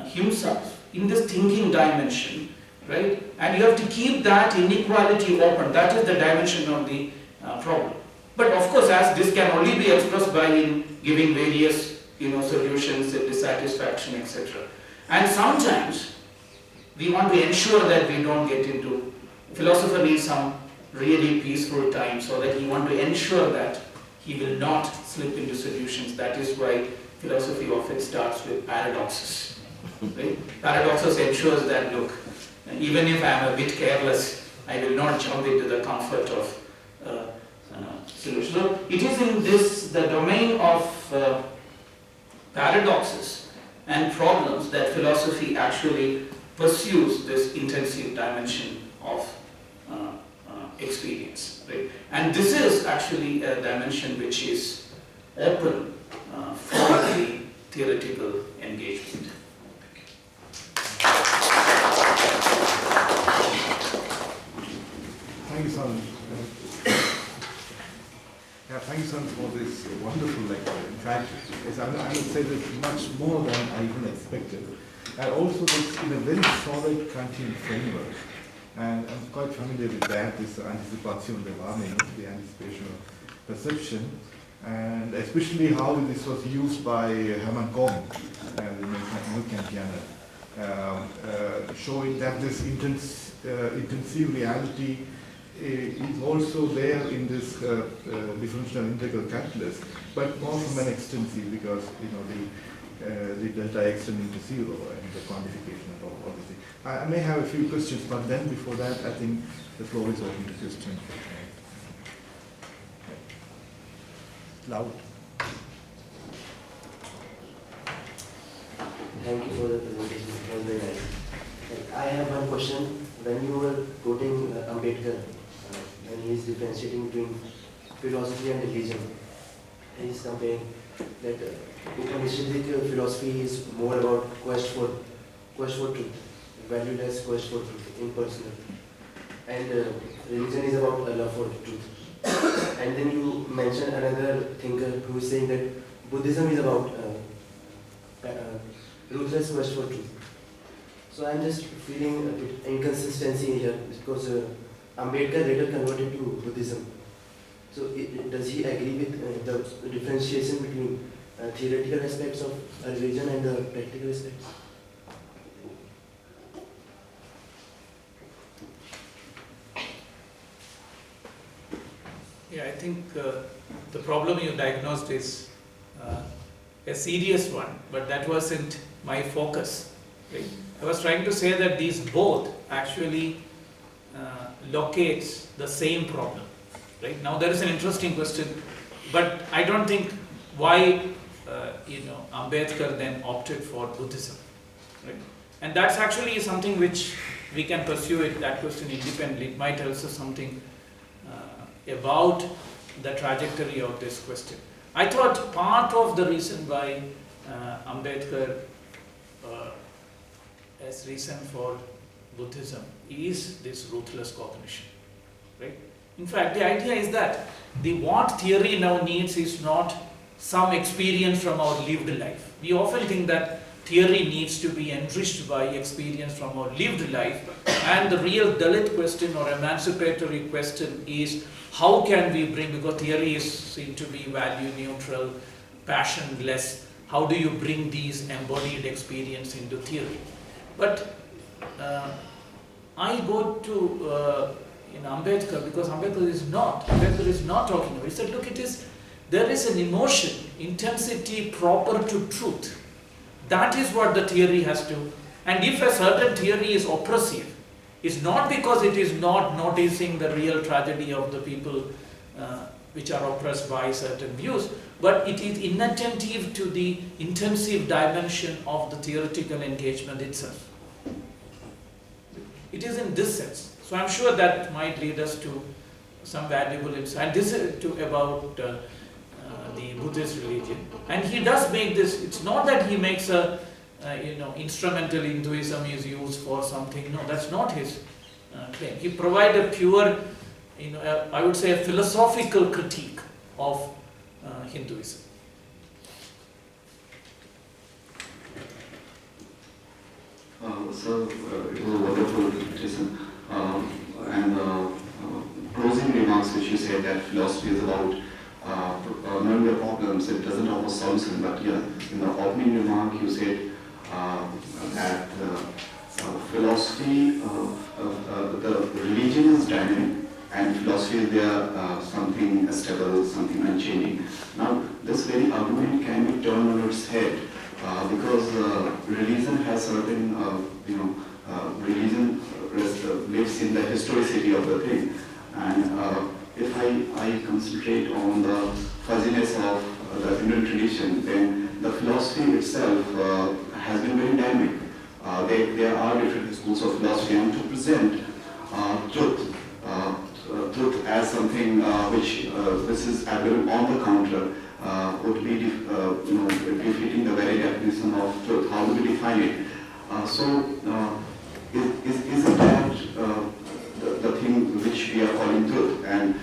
himself in this thinking dimension, right? And you have to keep that inequality open. That is the dimension of the problem. But of course, as this can only be expressed by giving various solutions, dissatisfaction, etc. And sometimes we want to ensure that we don't get into, philosopher needs some really peaceful time, so that he wants to ensure that he will not slip into solutions. That is why philosophy often starts with paradoxes. Right? Paradoxes ensures that, look, even if I am a bit careless, I will not jump into the comfort of solution. So it is in the domain of paradoxes and problems that philosophy actually pursues this intensive dimension of experience. Right? And this is actually a dimension which is open for the theoretical engagement. Thank you, Sanil. Thank you, Sanil, for this wonderful lecture. In fact, I would say this much more than I even expected. And also this in a very solid Kantian framework. And I'm quite familiar with that, this anticipation de warning, the anticipation of perception, and especially how this was used by Hermann Cohen, the new Kantianer, showing that this intensive reality is also there in this differential integral calculus, but more from an extensive, because the delta extending to zero and the quantification of all these things. I may have a few questions, but then before that, I think the floor is open to questions. Loud. Thank you for the presentation. It was very nice. I have one question. When you were quoting Ambedkar, when he is differentiating between philosophy and religion, he is comparing that Upanishadic philosophy is more about quest for truth, valueless quest for truth, impersonal, and religion is about a love for truth. And then you mentioned another thinker who is saying that Buddhism is about ruthless quest for truth. So I'm just feeling a bit inconsistency here, because Ambedkar later converted to Buddhism. So does he agree with the differentiation between theoretical aspects of religion and the practical aspects? Yeah, I think the problem you diagnosed is a serious one, but that wasn't my focus. Right? I was trying to say that these both actually locates the same problem. Right? Now there is an interesting question, but I don't think why Ambedkar then opted for Buddhism. Right? And that's actually something which we can pursue that question independently. It might tell us something about the trajectory of this question. I thought part of the reason why Ambedkar as reason for Buddhism is this ruthless cognition. Right? In fact, the idea is that what theory now needs is not some experience from our lived life. We often think that theory needs to be enriched by experience from our lived life, and the real Dalit question or emancipatory question is how can we bring, because theory is seen to be value neutral, passionless, how do you bring these embodied experience into theory? But I go to Ambedkar, because Ambedkar is not talking about it. He said, look, there is an emotion, intensity proper to truth. That is what the theory has to, and if a certain theory is oppressive, it's not because it is not noticing the real tragedy of the people which are oppressed by certain views, but it is inattentive to the intensive dimension of the theoretical engagement itself. It is in this sense. So I'm sure that might lead us to some valuable insight. And this is about the Buddhist religion. And he does make this, it's not that he makes a, instrumental Hinduism is used for something. No, that's not his claim. He provided a pure, I would say a philosophical critique of Hinduism. So it was a wonderful presentation. And closing remarks which you said that philosophy is about knowing the problems, it doesn't offer solution, but yeah, in the opening remark you said that philosophy, the religion is dynamic and philosophy is there something stable, something unchanging. Now, this very argument can be turned on its head because religion has certain, religion lives in the historicity of the thing. And if I concentrate on the fuzziness of the Indian tradition, then the philosophy itself has been very dynamic. There are different schools of philosophy, and to present truth as something which is available on the counter would be defeating the very definition of truth. How do we define it? Isn't that the thing which we are calling truth, and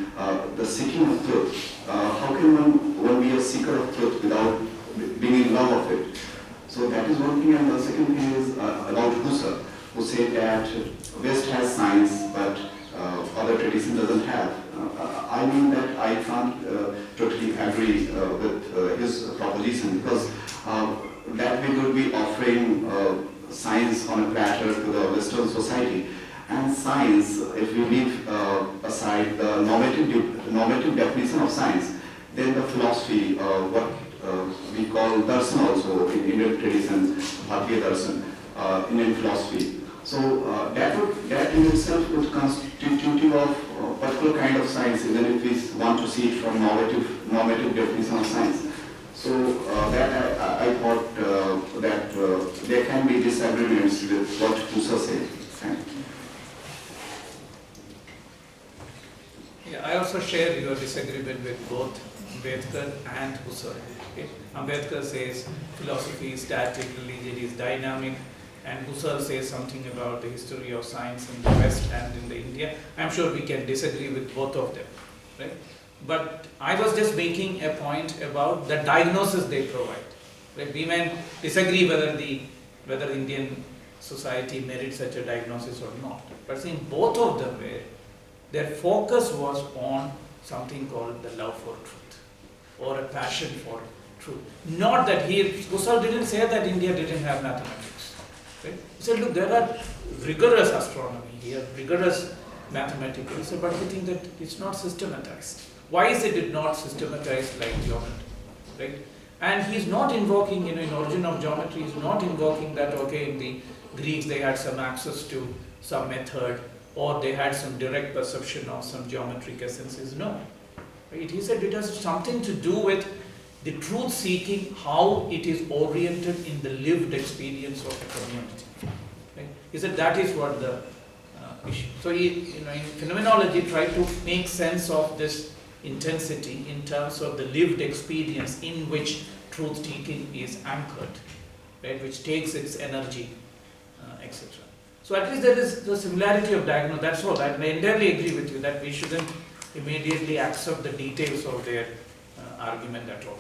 the seeking of truth? How can one be a seeker of truth without being in love of it? So that is one thing, and the second thing is about Husserl, who said that West has science, but other tradition doesn't have. I mean that I can't totally agree with his proposition, because that we would be offering science on a platter to the Western society. And science, if we leave aside the normative definition of science, then the philosophy, what we call darshan also in Indian tradition, Bharatiya darshan, Indian philosophy. So that in itself would constitute of a particular kind of science, even if we want to see it from normative definition of science. So that I thought that there can be disagreements with what Husserl said. Thank you. Yeah, I also share your disagreement with both Ambedkar and Husserl. Okay? Ambedkar says philosophy is static, religion is dynamic, and Husserl says something about the history of science in the West and in the India. I'm sure we can disagree with both of them, right? But I was just making a point about the diagnosis they provide. Right? We may disagree whether Indian society merits such a diagnosis or not. But seeing both of them, their focus was on something called the love for truth, or a passion for truth. Not that Husserl didn't say that India didn't have mathematics. Right? He said, look, there are rigorous astronomy here, rigorous mathematics. He said, but we think that it's not systematized. Why is it not systematized like geometry? Right? And he's not invoking, in origin of geometry, he's not invoking that, okay, in the Greeks they had some access to some method, or they had some direct perception of some geometric essences. No. Right? He said it has something to do with the truth seeking, how it is oriented in the lived experience of a community. Right? He said that is what the issue. So he, in phenomenology, tried to make sense of this intensity in terms of the lived experience in which truth seeking is anchored, right? Which takes its energy, etc. So at least there is the similarity of diagnosis. That's all. I entirely agree with you that we shouldn't immediately accept the details of their argument at all.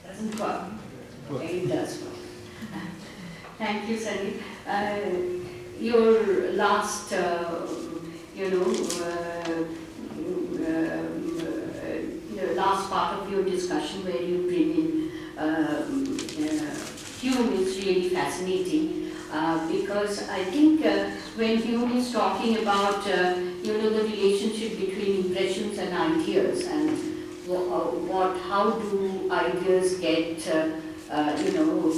Doesn't work. Okay, it does work. Thank you, Sanil. Your last, the last part of your discussion where you bring in Hume is really fascinating because I think when Hume is talking about the relationship between impressions and ideas and how do ideas get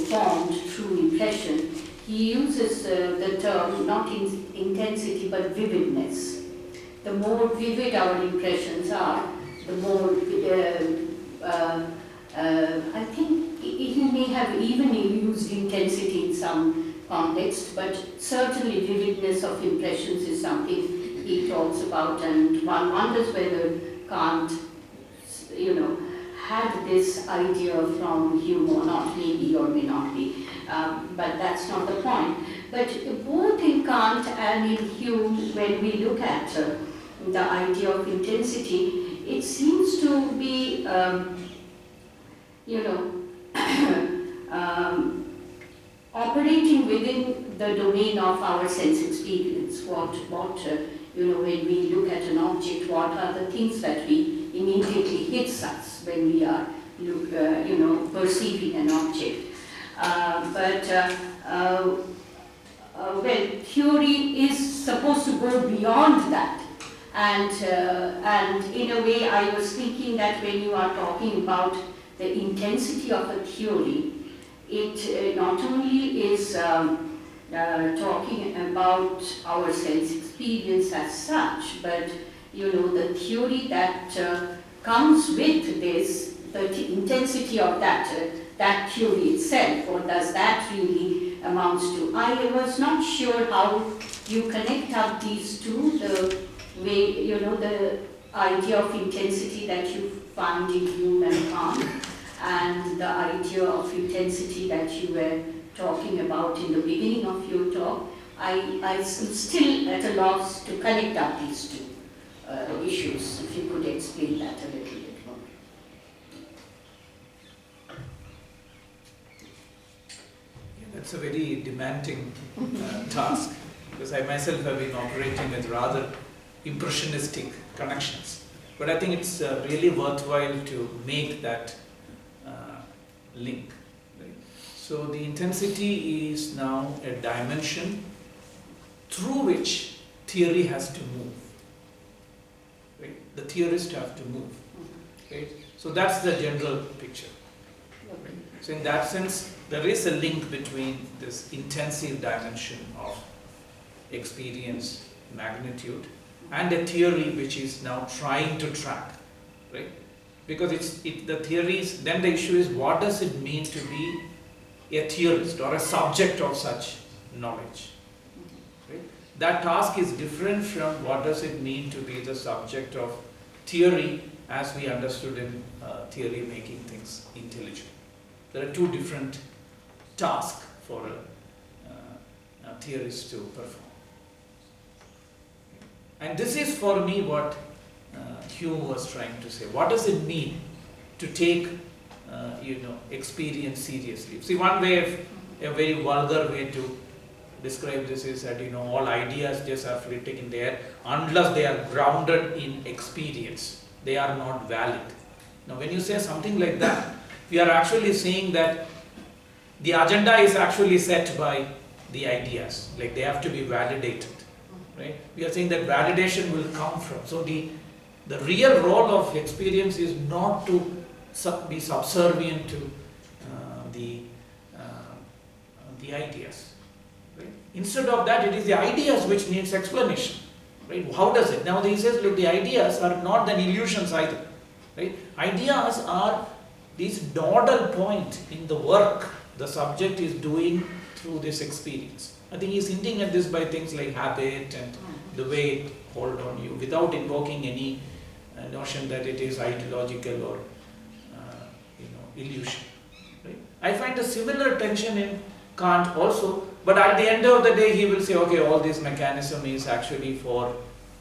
formed through impression, he uses the term not in intensity but vividness. The more vivid our impressions are, the more I think he may have even used intensity in some context, but certainly vividness of impressions is something he talks about, and one wonders whether Kant, had this idea from Hume or not, maybe or may not be, but that's not the point. But both in Kant and in Hume, when we look at the idea of intensity, it seems to be, operating within the domain of our sense experience. When we look at an object, what are the things that we immediately hits us when we are, perceiving an object. Well, theory is supposed to go beyond that. And in a way, I was thinking that when you are talking about the intensity of a theory, it not only is talking about our sense experience as such, but the theory that comes with this, the intensity of that theory itself, or does that really amounts to? I was not sure how you connect up these two, the way, the idea of intensity that you find in Hume and Kant, and the idea of intensity that you were talking about in the beginning of your talk. I'm still at a loss to connect up these two issues. If you could explain that a little bit more. Yeah, that's a very demanding task, because I myself have been operating with rather impressionistic connections. But I think it's really worthwhile to make that link. Right? So the intensity is now a dimension through which theory has to move. Right? The theorists have to move. Right? So that's the general picture. Right? So in that sense, there is a link between this intensive dimension of experience, magnitude, and a theory which is now trying to track, right? Because the theories, then the issue is, what does it mean to be a theorist or a subject of such knowledge? Right? That task is different from what does it mean to be the subject of theory as we understood in theory making things intelligible. There are two different tasks for a theorist to perform. And this is for me what Hume was trying to say. What does it mean to take experience seriously? See, one way, a very vulgar way to describe this is that all ideas just are floating in the air unless they are grounded in experience. They are not valid. Now, when you say something like that, we are actually saying that the agenda is actually set by the ideas, like they have to be validated. Right? We are saying that validation will come from. So the real role of experience is not to be subservient to the ideas. Right? Instead of that, it is the ideas which needs explanation. Right? How does it? Now he says, look, the ideas are not an illusions either. Right? Ideas are this nodal point in the work the subject is doing through this experience. I think he's hinting at this by things like habit and the way it hold on you, without invoking any notion that it is ideological or illusion. Right? I find a similar tension in Kant also, but at the end of the day he will say, okay, all this mechanism is actually for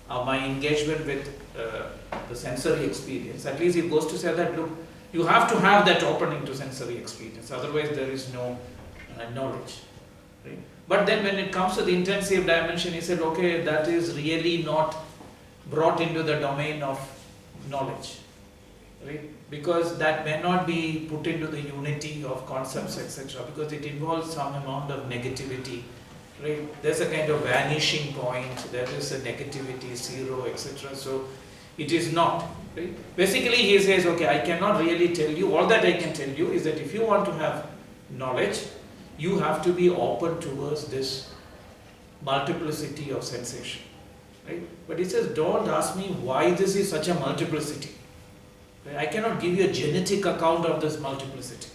my engagement with the sensory experience. At least he goes to say that, look, you have to have that opening to sensory experience, otherwise there is no knowledge. Right? But then when it comes to the intensive dimension, he said, okay, that is really not brought into the domain of knowledge, right? Because that may not be put into the unity of concepts, etc., because it involves some amount of negativity, right? There's a kind of vanishing point, there is a negativity, zero, etc. So it is not, right? Basically he says, okay, I cannot really tell you, all that I can tell you is that if you want to have knowledge, you have to be open towards this multiplicity of sensation, right? But he says, don't ask me why this is such a multiplicity. Right? I cannot give you a genetic account of this multiplicity,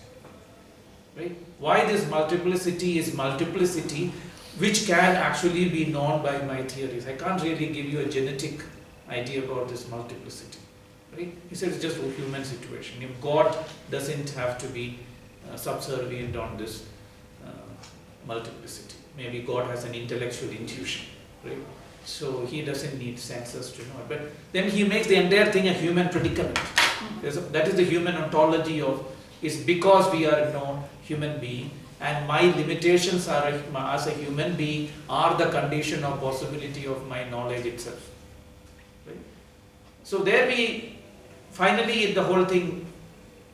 right? Why this multiplicity is multiplicity which can actually be known by my theories. I can't really give you a genetic idea about this multiplicity, right? He says it's just a human situation. If God doesn't have to be subservient on this multiplicity. Maybe God has an intellectual intuition, right? So he doesn't need senses to know it. But then he makes the entire thing a human predicament. That is the human ontology of, is because we are no human being, and my limitations are as a human being are the condition of possibility of my knowledge itself. Right? So there we, finally the whole thing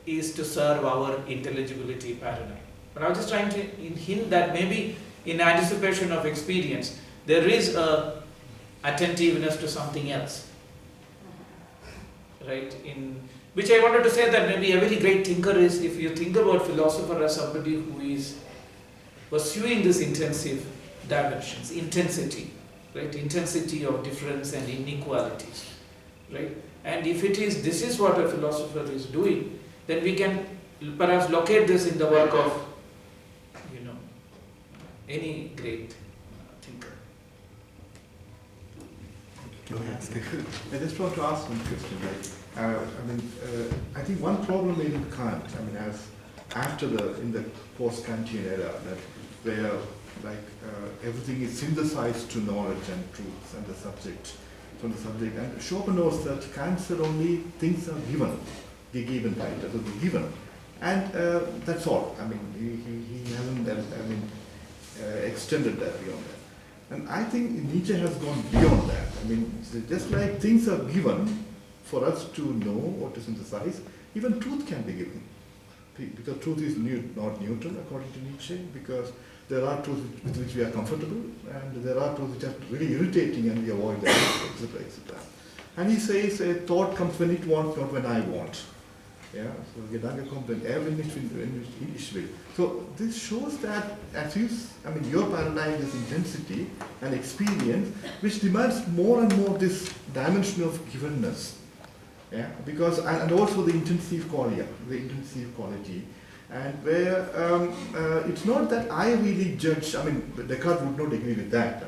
is to serve our intelligibility paradigm. But I was just trying to hint that maybe in anticipation of experience, there is a attentiveness to something else, right? In which I wanted to say that maybe a very great thinker is, if you think about philosopher as somebody who is pursuing these intensive dimensions, intensity, right? Intensity of difference and inequalities, right? And if it is, this is what a philosopher is doing, then we can perhaps locate this in the work of, any great thinker. I just want to ask one question. I think one problem in Kant, as after in the post-Kantian era, that where everything is synthesized to knowledge and truths and the subject from the subject. And Schopenhauer knows that Kant said only things are given, gegeben weiter, so they're given, and that's all. He hasn't extended that beyond that. And I think Nietzsche has gone beyond that. Just like things are given for us to know or to synthesize, even truth can be given. Because truth is not neutral, according to Nietzsche, because there are truths with which we are comfortable, and there are truths which are really irritating and we avoid them, etc., etc. And he says, a thought comes when it wants, not when I want. Yeah, so Gedanke kommt, wenn ich will. So this shows that, your paradigm is intensity and experience, which demands more and more this dimension of givenness. Yeah, because and also the intensive quality, and where it's not that I really judge. Descartes would not agree with that.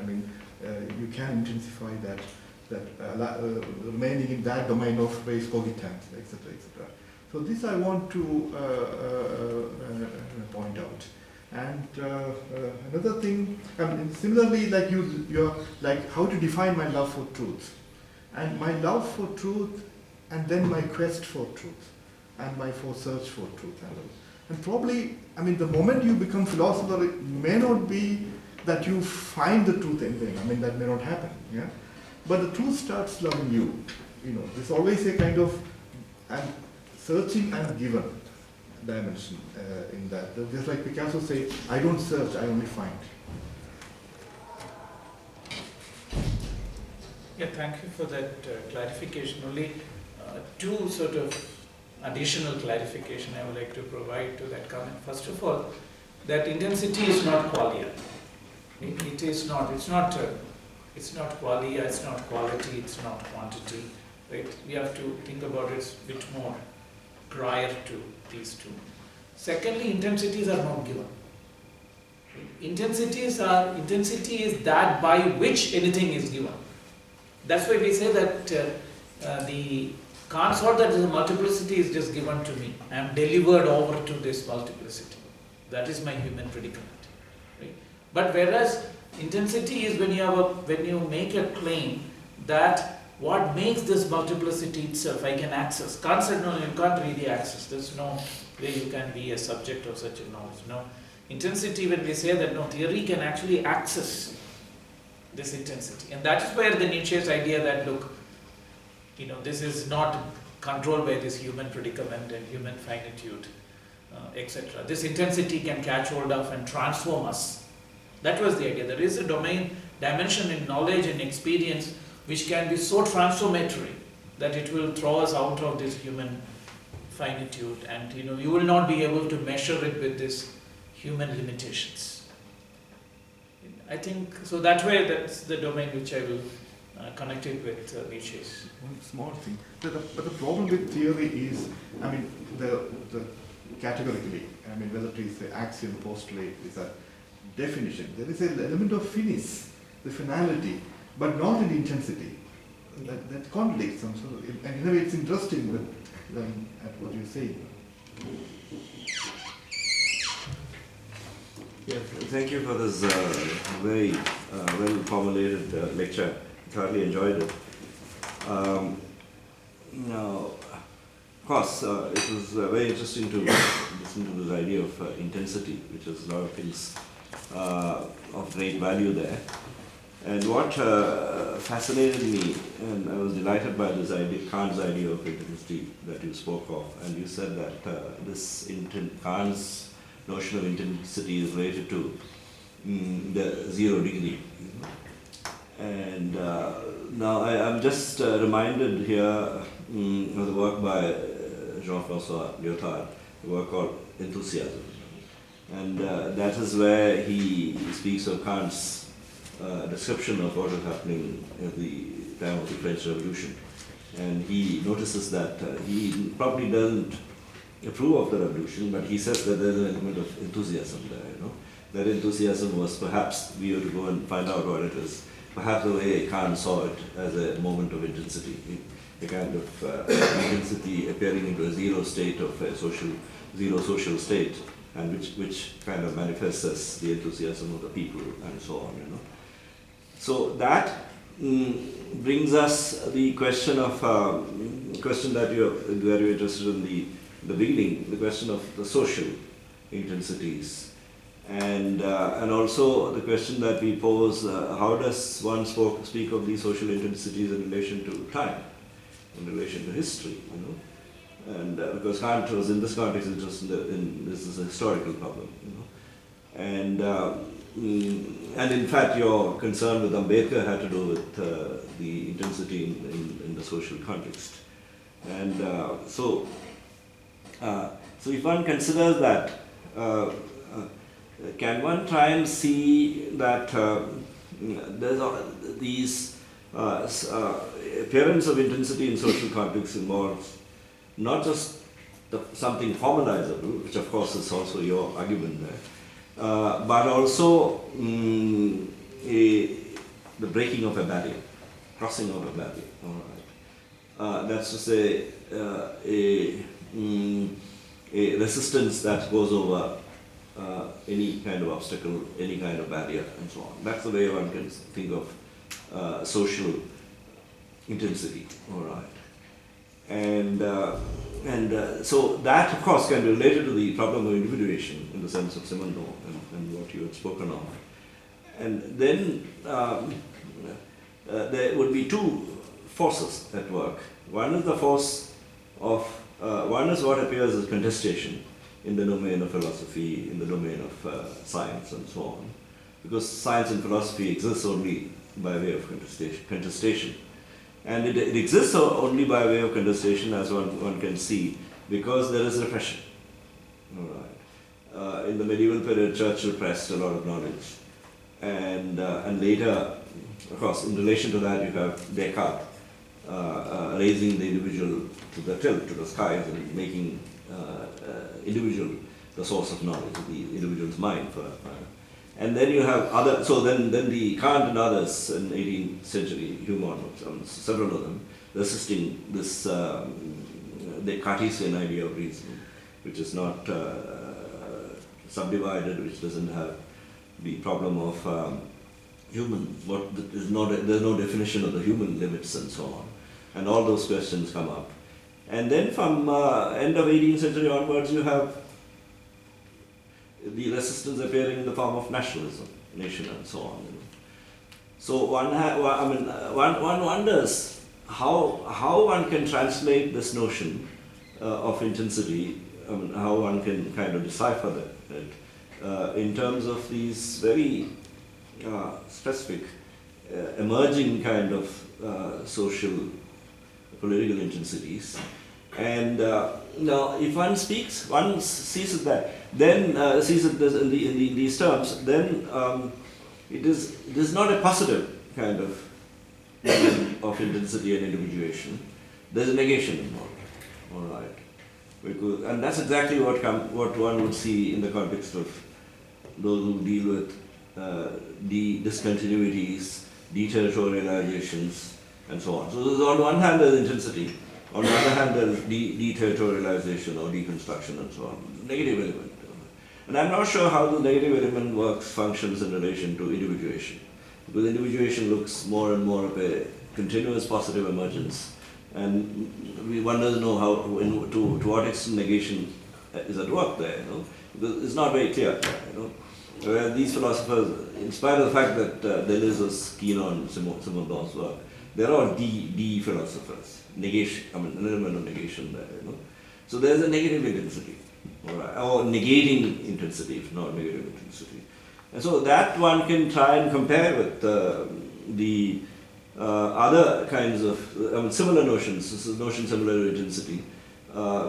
You can intensify that remaining in that domain of res cogitans, etc., etc. So this I want to point out. And another thing, similarly, like you're like how to define my love for truth, and my love for truth, and then my quest for truth, and my search for truth, and probably, the moment you become philosopher, it may not be that you find the truth anywhere. That may not happen. Yeah, but the truth starts loving you. There's always a kind of searching and given dimension in that. Just like Picasso say, I don't search, I only find. Yeah, thank you for that clarification. Only two sort of additional clarification I would like to provide to that comment. First of all, that intensity is not qualia. It is not. It's not qualia. It's not quality. It's not quantity. Right? We have to think about it a bit more prior to these two. Secondly, intensities are not given. Intensity is that by which anything is given. That's why we say that the Kant thought that the multiplicity is just given to me. I am delivered over to this multiplicity. That is my human predicament. Right? But whereas intensity is when you make a claim that what makes this multiplicity itself I can access. Kant said no, you can't really access. There's no way you can be a subject of such a knowledge. No. Intensity, when we say that no, theory can actually access this intensity. And that is where the Nietzsche's idea that look, this is not controlled by this human predicament and human finitude, etc. This intensity can catch hold of and transform us. That was the idea. There is a dimension in knowledge and experience which can be so transformatory that it will throw us out of this human finitude, and you will not be able to measure it with these human limitations. I think so. That way, that's the domain which I will connect it with Nietzsche's. One small thing, but the problem with theory is, the categorically, whether it is the axiom, postulate, is a definition. There is an element of finis, the finality, but not in intensity. That conflicts some sort of, and in a way it's interesting at what you say. Yes, thank you for this very well formulated lecture. Thoroughly enjoyed it. Of course, it was very interesting to listen to this idea of intensity, which has a lot of things of great value there. And what fascinated me, and I was delighted by this idea, Kant's idea of intensity that you spoke of, and you said that Kant's notion of intensity is related to the 0 degree. And now I'm just reminded here of the work by Jean-François Lyotard, a work called Enthusiasm. And that is where he speaks of Kant's description of what was happening at the time of the French Revolution. And he notices that he probably doesn't approve of the revolution, but he says that there's an element of enthusiasm there. That enthusiasm was perhaps, we have to go and find out what it is, perhaps the way Kant saw it as a moment of intensity, a kind of intensity appearing into a zero state of a zero social state, and which kind of manifests as the enthusiasm of the people and so on. So that brings us the question of question that you are very interested in the beginning, the question of the social intensities, and also the question that we pose: how does one speak of these social intensities in relation to time, in relation to history? And because Kant was in this context interested in this is a historical problem, and in fact your concern with Ambedkar had to do with the intensity in the social context, and so if one considers that, can one try and see that there's these appearance of intensity in social context involves not just something formalizable, which of course is also your argument there, but also the breaking of a barrier, crossing of a barrier. All right. That's to say, a resistance that goes over any kind of obstacle, any kind of barrier, and so on. That's the way one can think of social intensity. All right. And so that, of course, can be related to the problem of individuation in the sense of Simondon and what you had spoken of. And then there would be two forces at work. One is the force of, one is what appears as contestation in the domain of philosophy, in the domain of science and so on. Because science and philosophy exists only by way of contestation. And it exists only by way of contestation, as one can see, because there is repression. All right. In the medieval period, Church repressed a lot of knowledge. And later, of course, in relation to that, you have Descartes raising the individual to the tilt, to the skies, and making individual the source of knowledge, the individual's mind. And then you have other, so then the Kant and others in 18th century, Hume, several of them, resisting this the Cartesian idea of reason, which is not subdivided, which doesn't have the problem of human, there's no definition of the human limits and so on. And all those questions come up. And then from end of 18th century onwards, you have the resistance appearing in the form of nationalism, nation and so on. So one wonders how one can translate this notion of intensity, how one can kind of decipher that in terms of these very specific emerging kind of social political intensities. And now, if one speaks, one sees it that, then sees it in these terms, then it is not a positive kind of intensity and individuation. There's a negation involved. All right, and that's exactly what one would see in the context of those who deal with discontinuities, deterritorializations, and so on. So on one hand there's intensity, on the other hand there's deterritorialization or deconstruction and so on, negative element. And I'm not sure how the negative element functions in relation to individuation, because individuation looks more and more of a continuous positive emergence, and one doesn't know how, to what extent negation is at work there, because it's not very clear, Where these philosophers, in spite of the fact that Deleuze was keen on Simondon's work, they're all D philosophers. Negation, an element of negation there, So there's a negative intensity. or negating intensity, if not negative intensity. And so that one can try and compare with the other kinds of similar notions. This is a notion similar to intensity,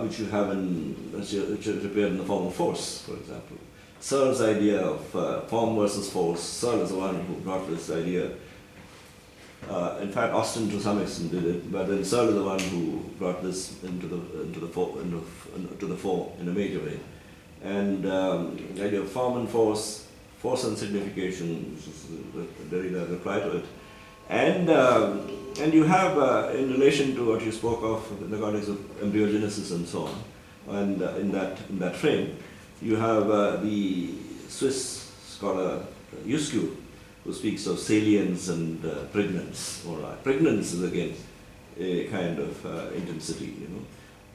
which you have which appear in the form of force, for example. Searle's idea of form versus force. Searle is the one who brought this idea. In fact, Austin to some extent did it, but then Searle is the one who brought this into the fore in a major way. And the idea of form and force and signification, which is a Derrida reply to it. And you have, in relation to what you spoke of in the context of embryogenesis and so on, and in that frame, you have the Swiss scholar Yuskyu, who speaks of salience and pregnance. All right. Pregnance is again a kind of intensity,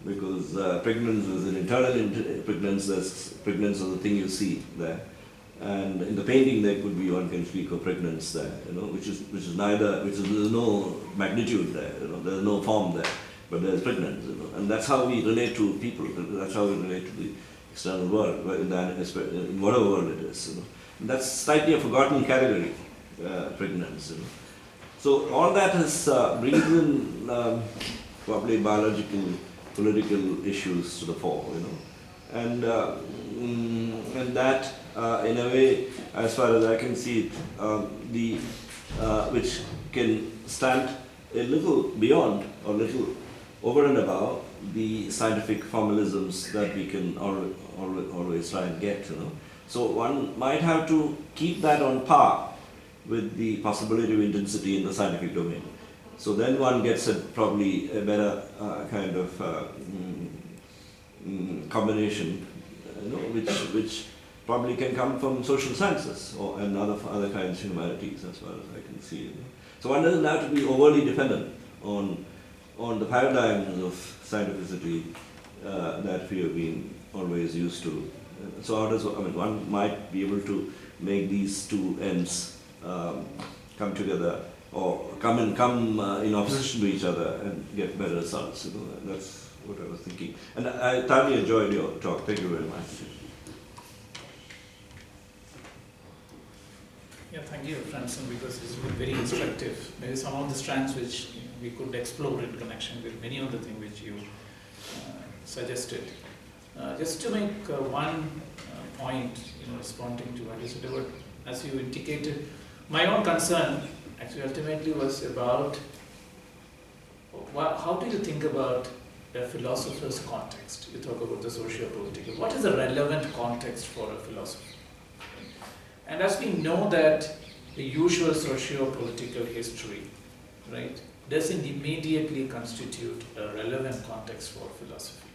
because pregnance is an internal pregnance. There's pregnance of the thing you see there, and in the painting there could be, one can speak of pregnance there, which is there's no magnitude there, there's no form there, but there's pregnance, and that's how we relate to people. That's how we relate to the external world, in whatever world it is. And that's slightly a forgotten category, pregnance. So all that has brings in probably biological, political issues to the fore, and that in a way, as far as I can see it, which can stand a little beyond or little over and above the scientific formalisms that we can always try and get, So one might have to keep that on par with the possibility of intensity in the scientific domain. So then one gets probably a better kind of combination, which probably can come from social sciences and other kinds of humanities, as far as I can see. So one doesn't have to be overly dependent on the paradigms of scientificity that we have been always used to. So one might be able to make these two ends come together, or come in opposition to each other and get better results. That's what I was thinking. And I thoroughly enjoyed your talk. Thank you very much. Yeah, thank you, Franson, because it's been very instructive. Maybe some of the strands which we could explore in connection with many of the things which you suggested. Just to make one point, responding to what you said about, as you indicated, my own concern actually ultimately was about how do you think about a philosopher's context? You talk about the socio-political. What is the relevant context for a philosophy? And as we know that the usual socio-political history, right, doesn't immediately constitute a relevant context for philosophy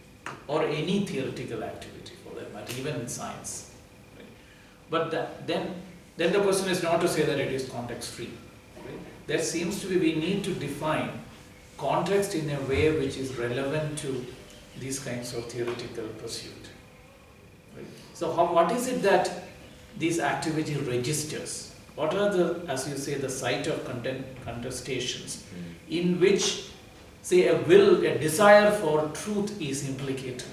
or any theoretical activity for that matter, even in science. Right? But then the question is not to say that it is context-free. Right? There seems to be, we need to define context in a way which is relevant to these kinds of theoretical pursuit. Right? So what is it that this activity registers? What are the, as you say, the site of contestations in which, say, a desire for truth is implicated?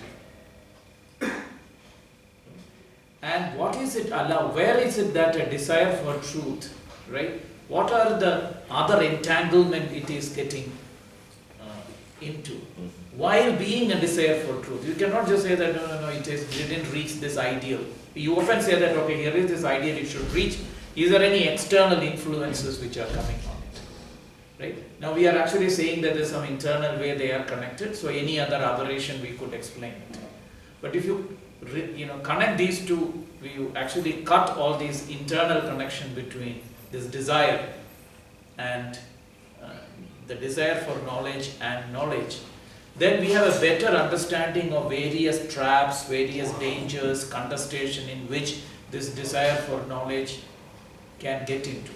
And what is it where is it that a desire for truth, right? What are the other entanglement it is getting into? While being a desire for truth, you cannot just say that no, it didn't reach this ideal. You often say that, okay, here is this ideal it should reach. Is there any external influences which are coming on it? Right? Now we are actually saying that there is some internal way they are connected, so any other aberration we could explain it. But if you connect these two, you actually cut all these internal connection between this desire and the desire for knowledge and knowledge, then we have a better understanding of various traps, various dangers, contestation in which this desire for knowledge can get into.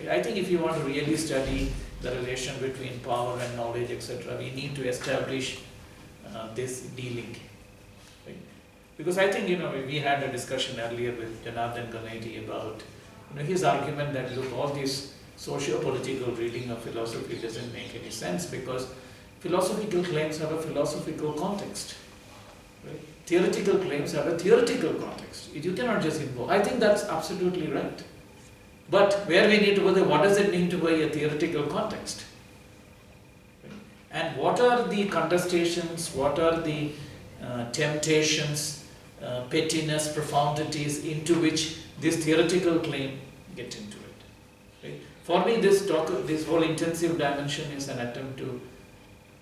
I think if you want to really study the relation between power and knowledge, etc., we need to establish this dealing. Right? Because I think, we had a discussion earlier with Janardhan Ganeti about his argument that, look, all this socio-political reading of philosophy doesn't make any sense because philosophical claims have a philosophical context. Right? theoretical claims have a theoretical context. You cannot just invoke. I think that's absolutely right. But where we need to go, what does it mean to be a theoretical context? And what are the contestations, what are the temptations, pettiness, profundities into which this theoretical claim get into it? Right? For me, this whole intensive dimension is an attempt to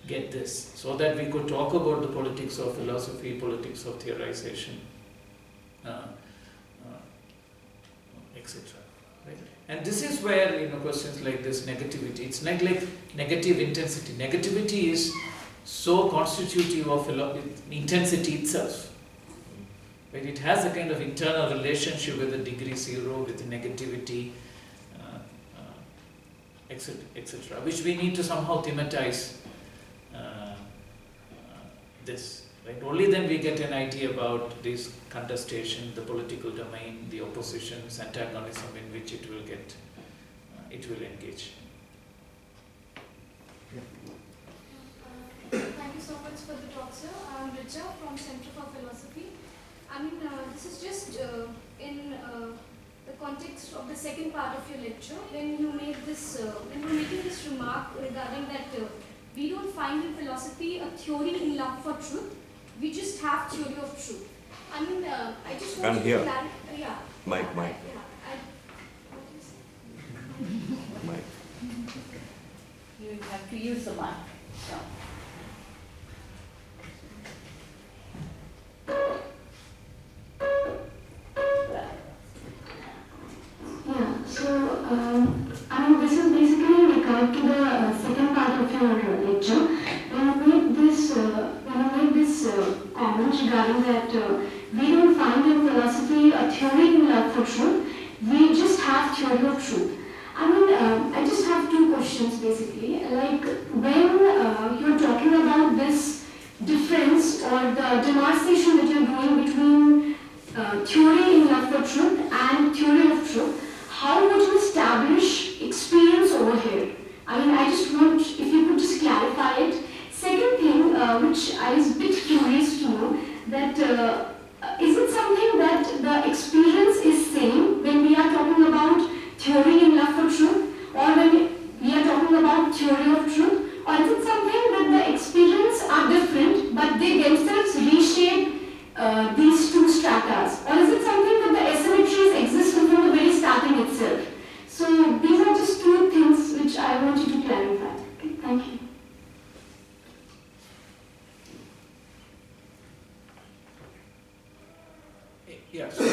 get this, so that we could talk about the politics of philosophy, politics of theorization, etc. Right? And this is where questions like this negativity, it's not like negative intensity. Negativity is so constitutive of intensity itself. Right? It has a kind of internal relationship with the degree zero, with the negativity, etc., which we need to somehow thematize this. Right? Only then we get an idea about this contestation, the political domain, the oppositions, antagonism in which it will engage. Thank you so much for the talk, sir. I'm Richa from Center for Philosophy. This is just in the context of the second part of your lecture, when you made this, when you were making this remark regarding that we don't find in philosophy a theory in love for truth. We just have theory of truth. I just want to clarify. Yeah. Mike. Mike. You have to use the mic. This is basically in regard to the second part of your lecture. When you made this comment regarding that we don't find in philosophy a theory in love for truth, we just have theory of truth. I just have two questions basically. Like when you're talking about this difference or the demarcation that you're doing between theory in love for truth and theory of truth, how would you establish experience over here? I just want, if you could just clarify it. Second thing, which I was a bit curious to know, that is it something that the experience is same when we are talking about theory in love for truth, or when we are talking about theory of truth, or is it something that the experience are different, but they themselves reshape these two stratas, or is it something that the asymmetries exist from the very starting itself? So these are just two things which I want you to clarify. Okay, thank you. Yeah, so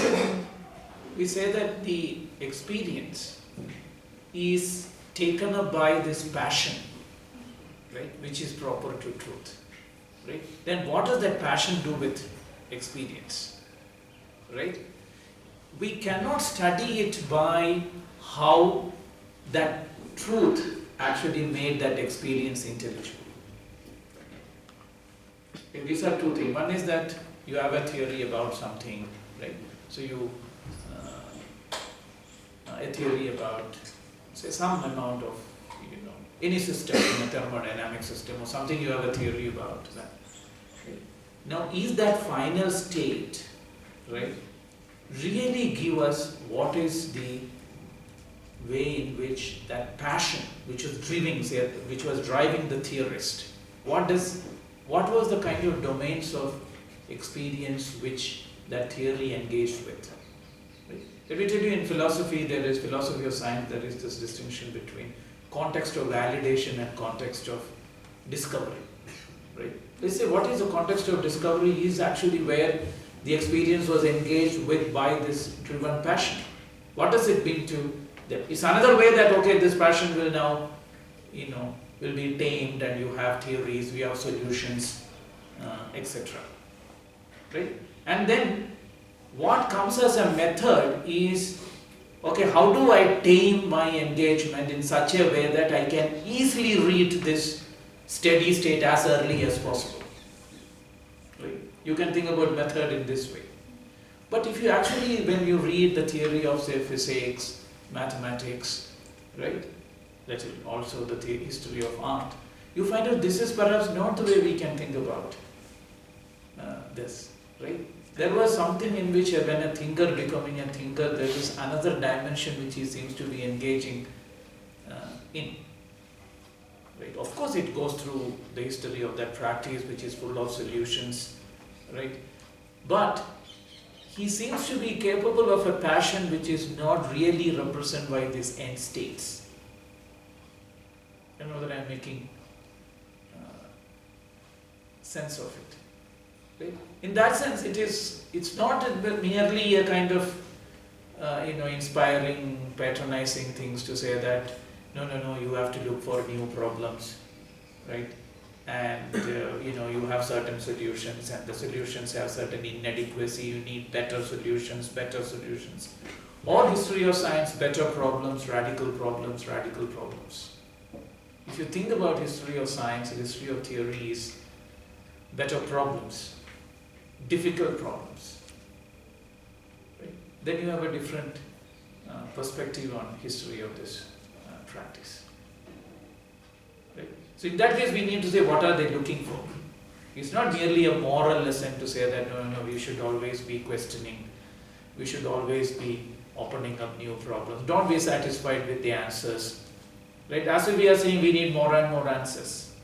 we say that the experience is taken up by this passion, right, which is proper to truth, right? Then what does that passion do with experience, right? We cannot study it by how that truth actually made that experience intelligible. Okay, these are two things. One is that you have a theory about something, right? So you, a theory about, say, some amount of, any system, in a thermodynamic system or something, you have a theory about that. Okay. Now, is that final state, right, really give us what is the way in which that passion, which was driving the theorist, what was the kind of domains of experience which that theory engaged with? Right? Let me tell you, in philosophy, there is philosophy of science, there is this distinction between context of validation and context of discovery. Right? Let's say what is the context of discovery is actually where the experience was engaged with by this driven passion. What does it mean to them? It's another way that, okay, this passion will now, will be tamed and you have theories, we have solutions, etc. Right? And then what comes as a method is, okay, how do I tame my engagement in such a way that I can easily reach this steady state as early as possible? Right? You can think about method in this way. But if you actually, when you read the theory of, say, physics, mathematics, right, that's also the history of art, you find out this is perhaps not the way we can think about this. right? There was something in which when a thinker becoming a thinker, there is another dimension which he seems to be engaging in. Right? Of course, it goes through the history of that practice, which is full of solutions, right? But he seems to be capable of a passion which is not really represented by these end states. I know that I'm making sense of it. Right? In that sense, it's not merely a kind of inspiring, patronizing things to say that no, you have to look for new problems, right? And you have certain solutions, and the solutions have certain inadequacy. You need better solutions. Or history of science, better problems, radical problems. If you think about history of science, history of theory is better problems, difficult problems. Right? Then you have a different perspective on history of this practice. Right? So in that case, we need to say what are they looking for. It's not merely a moral lesson to say that no, we should always be questioning, we should always be opening up new problems. Don't be satisfied with the answers. Right? As if we are saying we need more and more answers.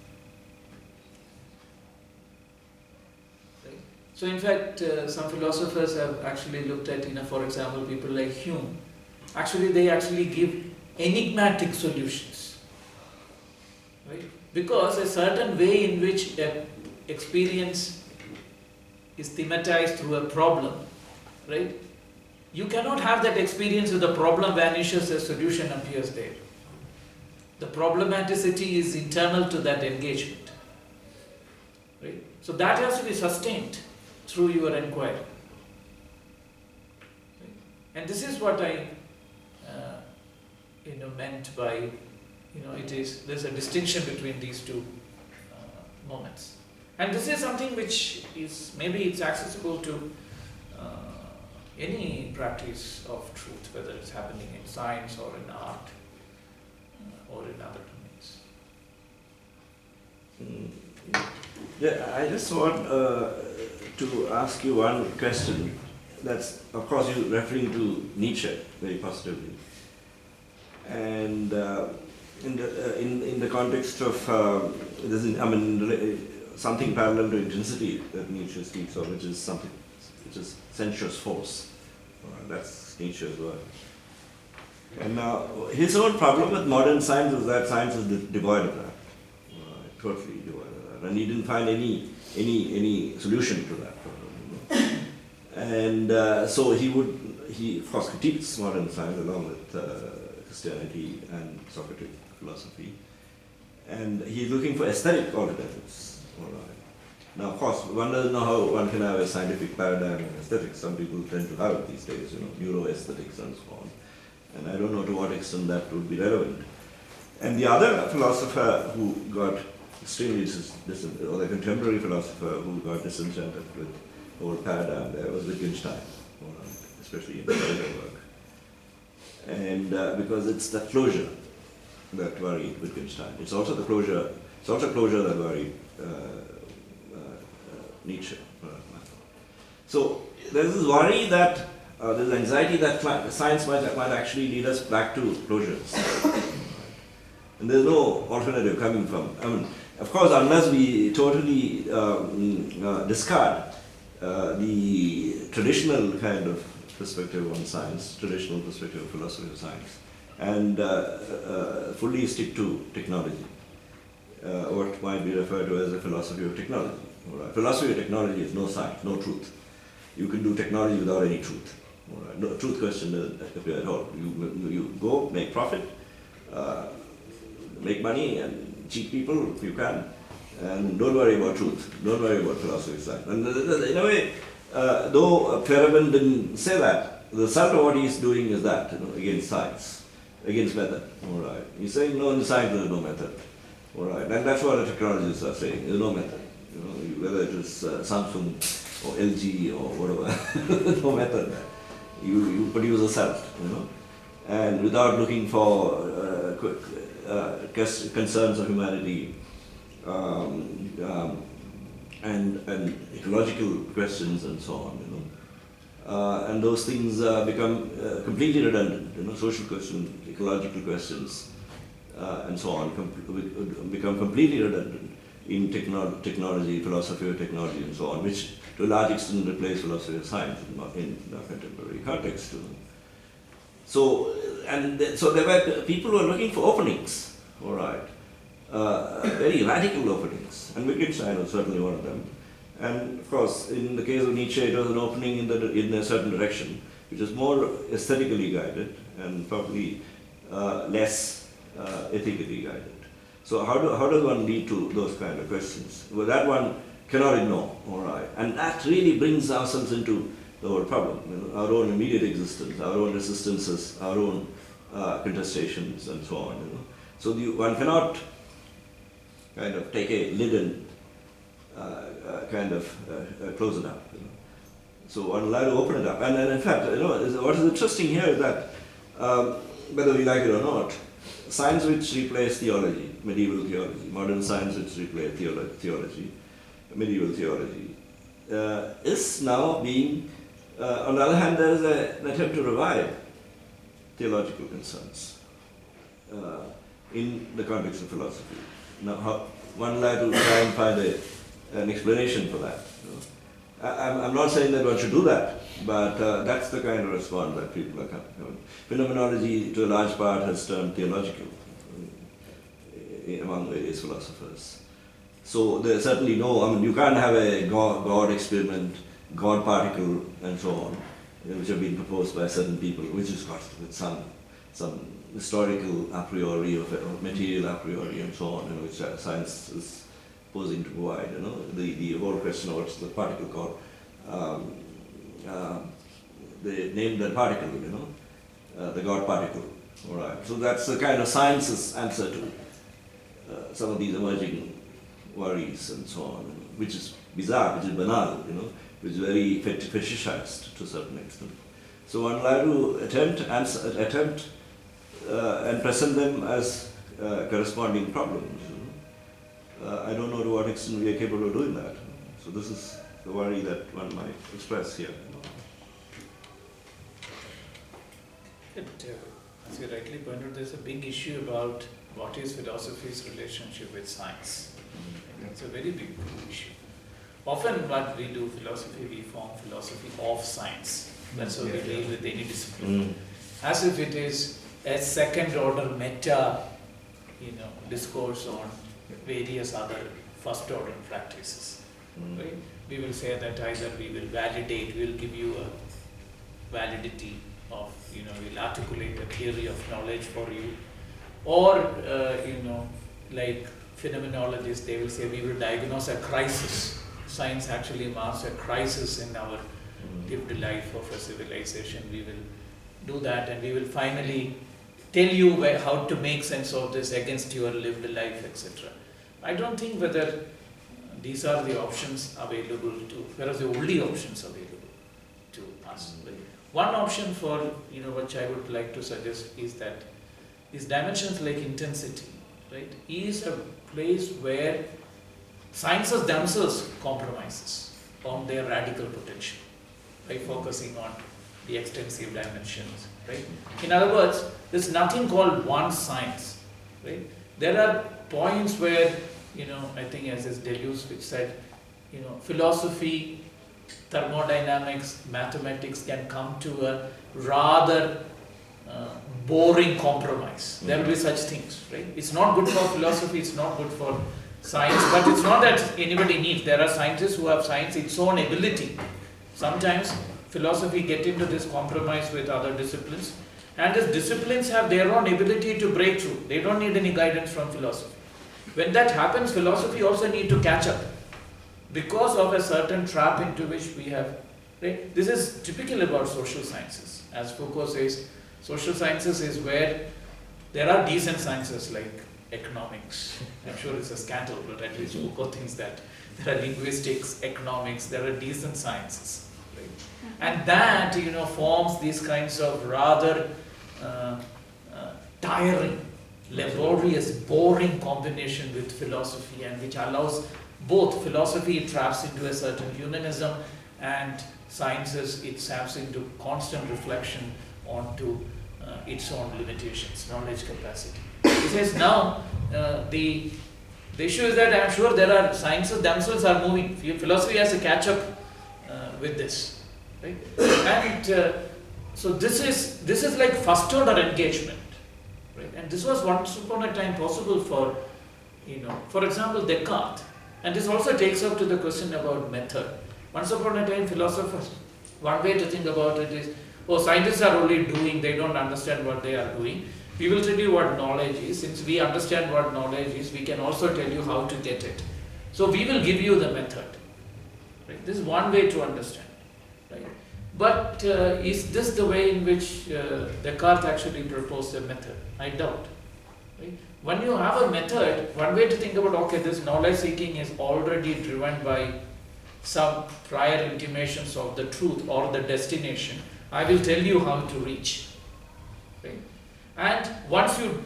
Right? So in fact, some philosophers have actually looked at, for example, people like Hume. Actually, they actually give enigmatic solutions. Right? Because a certain way in which experience is thematized through a problem, right? You cannot have that experience if the problem vanishes, a solution appears there. The problematicity is internal to that engagement. Right? So that has to be sustained through your inquiry. Right? And this is what I meant by, there's a distinction between these two moments. And this is something which is, maybe it's accessible to any practice of truth, whether it's happening in science or in art or in other domains. Yeah, I just want to ask you one question. That's, of course, you're referring to Nietzsche very positively. And in the context of something parallel to intensity that Nietzsche speaks of, which is something which is sensuous force. That's Nietzsche's word. And now his own problem with modern science is that science is devoid of that, totally devoid of that, and he didn't find any solution to that problem. And so he of course critiques modern science along with Christianity and Socratic philosophy, and he's looking for aesthetic alternatives. All right. Now, of course, one doesn't know how one can have a scientific paradigm in aesthetics. Some people tend to have it these days, neuroaesthetics and so on. And I don't know to what extent that would be relevant. And the other philosopher who got extremely or the contemporary philosopher who got disenchanted with the whole paradigm there was Wittgenstein, especially in the earlier work. And because it's the closure that worried Wittgenstein. It's also closure that worried Nietzsche. So there's this worry that there's anxiety that science might actually lead us back to closures. And there's no alternative coming from. Of course, unless we totally discard the traditional kind of perspective on science, traditional perspective of philosophy of science, and fully stick to technology, what might be referred to as a philosophy of technology. Right. Philosophy of technology is no science, no truth. You can do technology without any truth. Right. No truth question doesn't appear at all. You go, make profit, make money, and cheat people if you can, and don't worry about truth. Don't worry about philosophy of science. And in a way, though Feyerabend didn't say that, the result of what he's doing is that, against science, against method. All right. He's saying no, in science there is no method. All right. And that's what the technologists are saying. There's no method. Whether it is Samsung or LG or whatever, no method. You produce a self, and without looking for concerns of humanity, and ecological questions and so on, and those things become completely redundant, social questions, ecological questions, and so on, become completely redundant in technology, philosophy of technology and so on, which to a large extent replace philosophy of science in the contemporary context. So there were people who were looking for openings, all right, very radical openings, and Wittgenstein was certainly one of them. And of course, in the case of Nietzsche, it was an opening in a certain direction, which was more aesthetically guided and probably less ethically guided. So how does one lead to those kind of questions? Well, that one cannot ignore, all right. And that really brings ourselves into the whole problem, our own immediate existence, our own resistances, our own contestations, and so on. So one cannot kind of take a lid and close it up. So one will have to open it up. And in fact, what is interesting here is that whether we like it or not, science which replaced theology, medieval theology, modern science which replaced theology, medieval theology, is now being, on the other hand, there is an attempt to revive theological concerns in the context of philosophy. Now, one will have to try and find an explanation for that. I'm not saying that one should do that, but that's the kind of response that people are coming. Phenomenology, to a large part, has turned theological among various philosophers. So there's certainly you can't have a God experiment, God particle, and so on, which have been proposed by certain people, which is got with some historical a priori or material a priori and so on, which science is posing to provide. The whole question of what's the particle called. They named that particle, the God particle. All right. So that's the kind of science's answer to some of these emerging worries and so on, which is bizarre, which is banal, which is very fetishized to a certain extent. So one will have to attempt and present them as corresponding problems. I don't know to what extent we are capable of doing that. So this is the worry that one might express here. As you rightly pointed out, there's a big issue about what is philosophy's relationship with science. It's a very big issue. Often what we do, philosophy, we form philosophy of science. That's how we deal with any discipline. As if it is a second order meta, discourse on various other first order practices. Right? We will say that either we will validate, we will give you a validity of, we'll articulate a theory of knowledge for you, or, like phenomenologists, they will say we will diagnose a crisis. Science actually marks a crisis in our lived life of a civilization. We will do that, and we will finally tell you how to make sense of this against your lived life, etc. I don't think whether these are the options available whereas the only options available to us. One option for, which I would like to suggest is that these dimensions like intensity, right, is a place where sciences themselves compromises on their radical potential by focusing on the extensive dimensions, right? In other words, there's nothing called one science, right? There are points where, I think as is Deleuze which said, philosophy, thermodynamics, mathematics can come to a rather boring compromise. There will be such things, right? It's not good for philosophy, it's not good for science, but it's not that anybody needs. There are scientists who have science its own ability. Sometimes philosophy get into this compromise with other disciplines, and these disciplines have their own ability to break through. They don't need any guidance from philosophy. When that happens, philosophy also need to catch up because of a certain trap into which we have. Right? This is typical about social sciences. As Foucault says, social sciences is where there are decent sciences like economics. I'm sure it's a scandal, but at least Foucault thinks that there are linguistics, economics, there are decent sciences. Right? And that, forms these kinds of rather tiring, laborious, boring combination with philosophy, and which allows both philosophy it traps into a certain humanism, and sciences it taps into constant reflection onto its own limitations, knowledge capacity. He says now the issue is that I am sure there are sciences themselves are moving. Philosophy has to catch up with this, right? And so this is like first order engagement, right? And this was once upon a time possible for, for example, Descartes. And this also takes up to the question about method. Once upon a time, philosophers, one way to think about it is, scientists are only doing, they don't understand what they are doing. We will tell you what knowledge is. Since we understand what knowledge is, we can also tell you how to get it. So we will give you the method. Right? This is one way to understand. Right? But is this the way in which Descartes actually proposed a method? I doubt. Right? When you have a method, one way to think about, okay, this knowledge seeking is already driven by some prior intimations of the truth or the destination. I will tell you how to reach. Right? And once you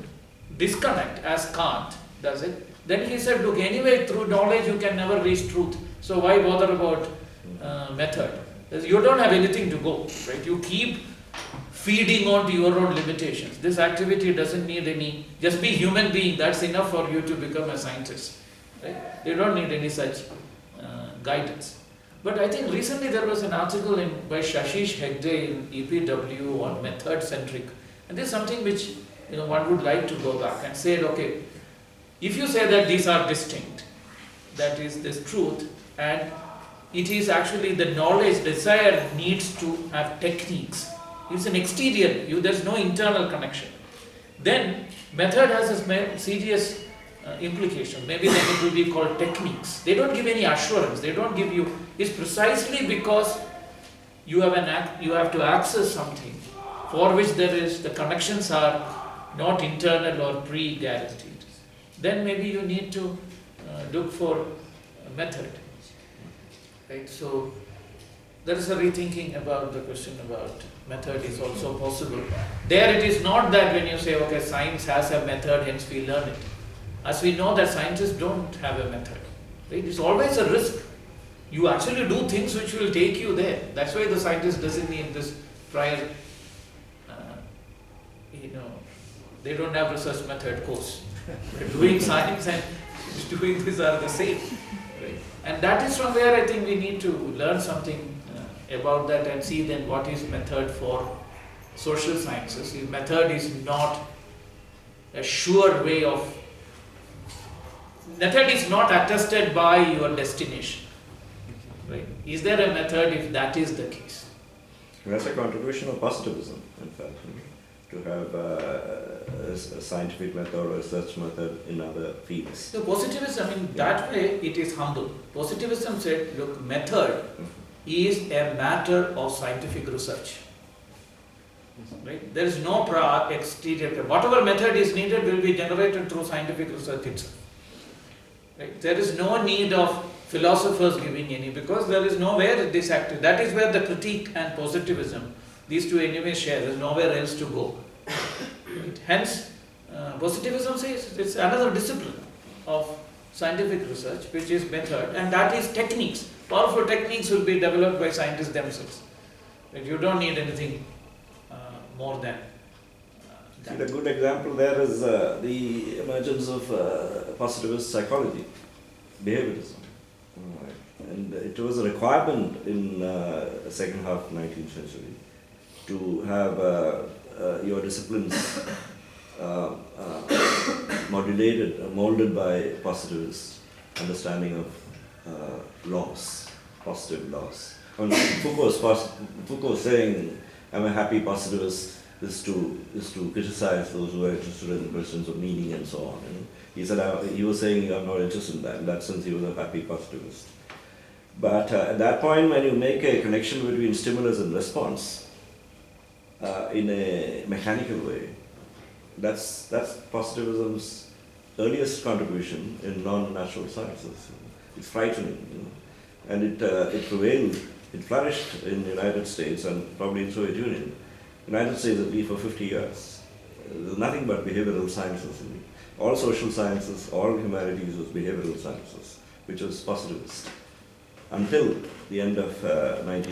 disconnect, as Kant does it, then he said, look, anyway, through knowledge you can never reach truth. So why bother about method? You don't have anything to go, right? You keep feeding on to your own limitations. This activity doesn't need any, just be human being, that's enough for you to become a scientist. Right? You don't need any such guidance. But I think recently there was an article by Shashish Hegde in EPW on method-centric. And this is something which one would like to go back and say, okay, if you say that these are distinct, that is this truth, and it is actually the knowledge desire needs to have techniques. It's an exterior, there's no internal connection. Then method has a serious implication. Maybe then it will be called techniques. They don't give any assurance. They don't give you. It's precisely because you have to access something for which the connections are not internal or pre-guaranteed. Then maybe you need to look for a method. Right? So there is a rethinking about the question about method is also possible. There it is not that when you say, okay, science has a method, hence we learn it. As we know that scientists don't have a method. Right? It's always a risk. You actually do things which will take you there. That's why the scientist doesn't need this prior, they don't have research method course. Doing science and doing this are the same. Right? And that is from where I think we need to learn something about that and see then what is method for social sciences. If method is not a sure way of, method is not attested by your destination. Right? Is there a method if that is the case? That's a contribution of positivism, in fact, to have a scientific method or a research method in other fields. So positivism, that way it is humble. Positivism said, look, method is a matter of scientific research. Right? There is no exterior. Whatever method is needed will be generated through scientific research itself. Right? There is no need of philosophers giving any, because there is nowhere this active. That is where the critique and positivism, these two anyway share. There is nowhere else to go. Right? Hence, positivism says it's another discipline of scientific research, which is method, and that is techniques. Powerful techniques will be developed by scientists themselves. Right? You don't need anything more than that. A good example there is the emergence of positivist psychology, behaviorism. And it was a requirement in the second half of the 19th century to have your disciplines molded by positivist understanding of laws, positive laws. And Foucault saying, I'm a happy positivist, is to criticize those who are interested in questions of meaning and so on. And he said he was saying I'm not interested in that. In that sense, he was a happy positivist. But at that point, when you make a connection between stimulus and response in a mechanical way, that's positivism's earliest contribution in non-natural sciences. It's frightening, and it prevailed. It flourished in the United States and probably in the Soviet Union. United States at least for 50 years. There's nothing but behavioral sciences. All social sciences, all humanities was behavioral sciences. which was positivist, until the end of 19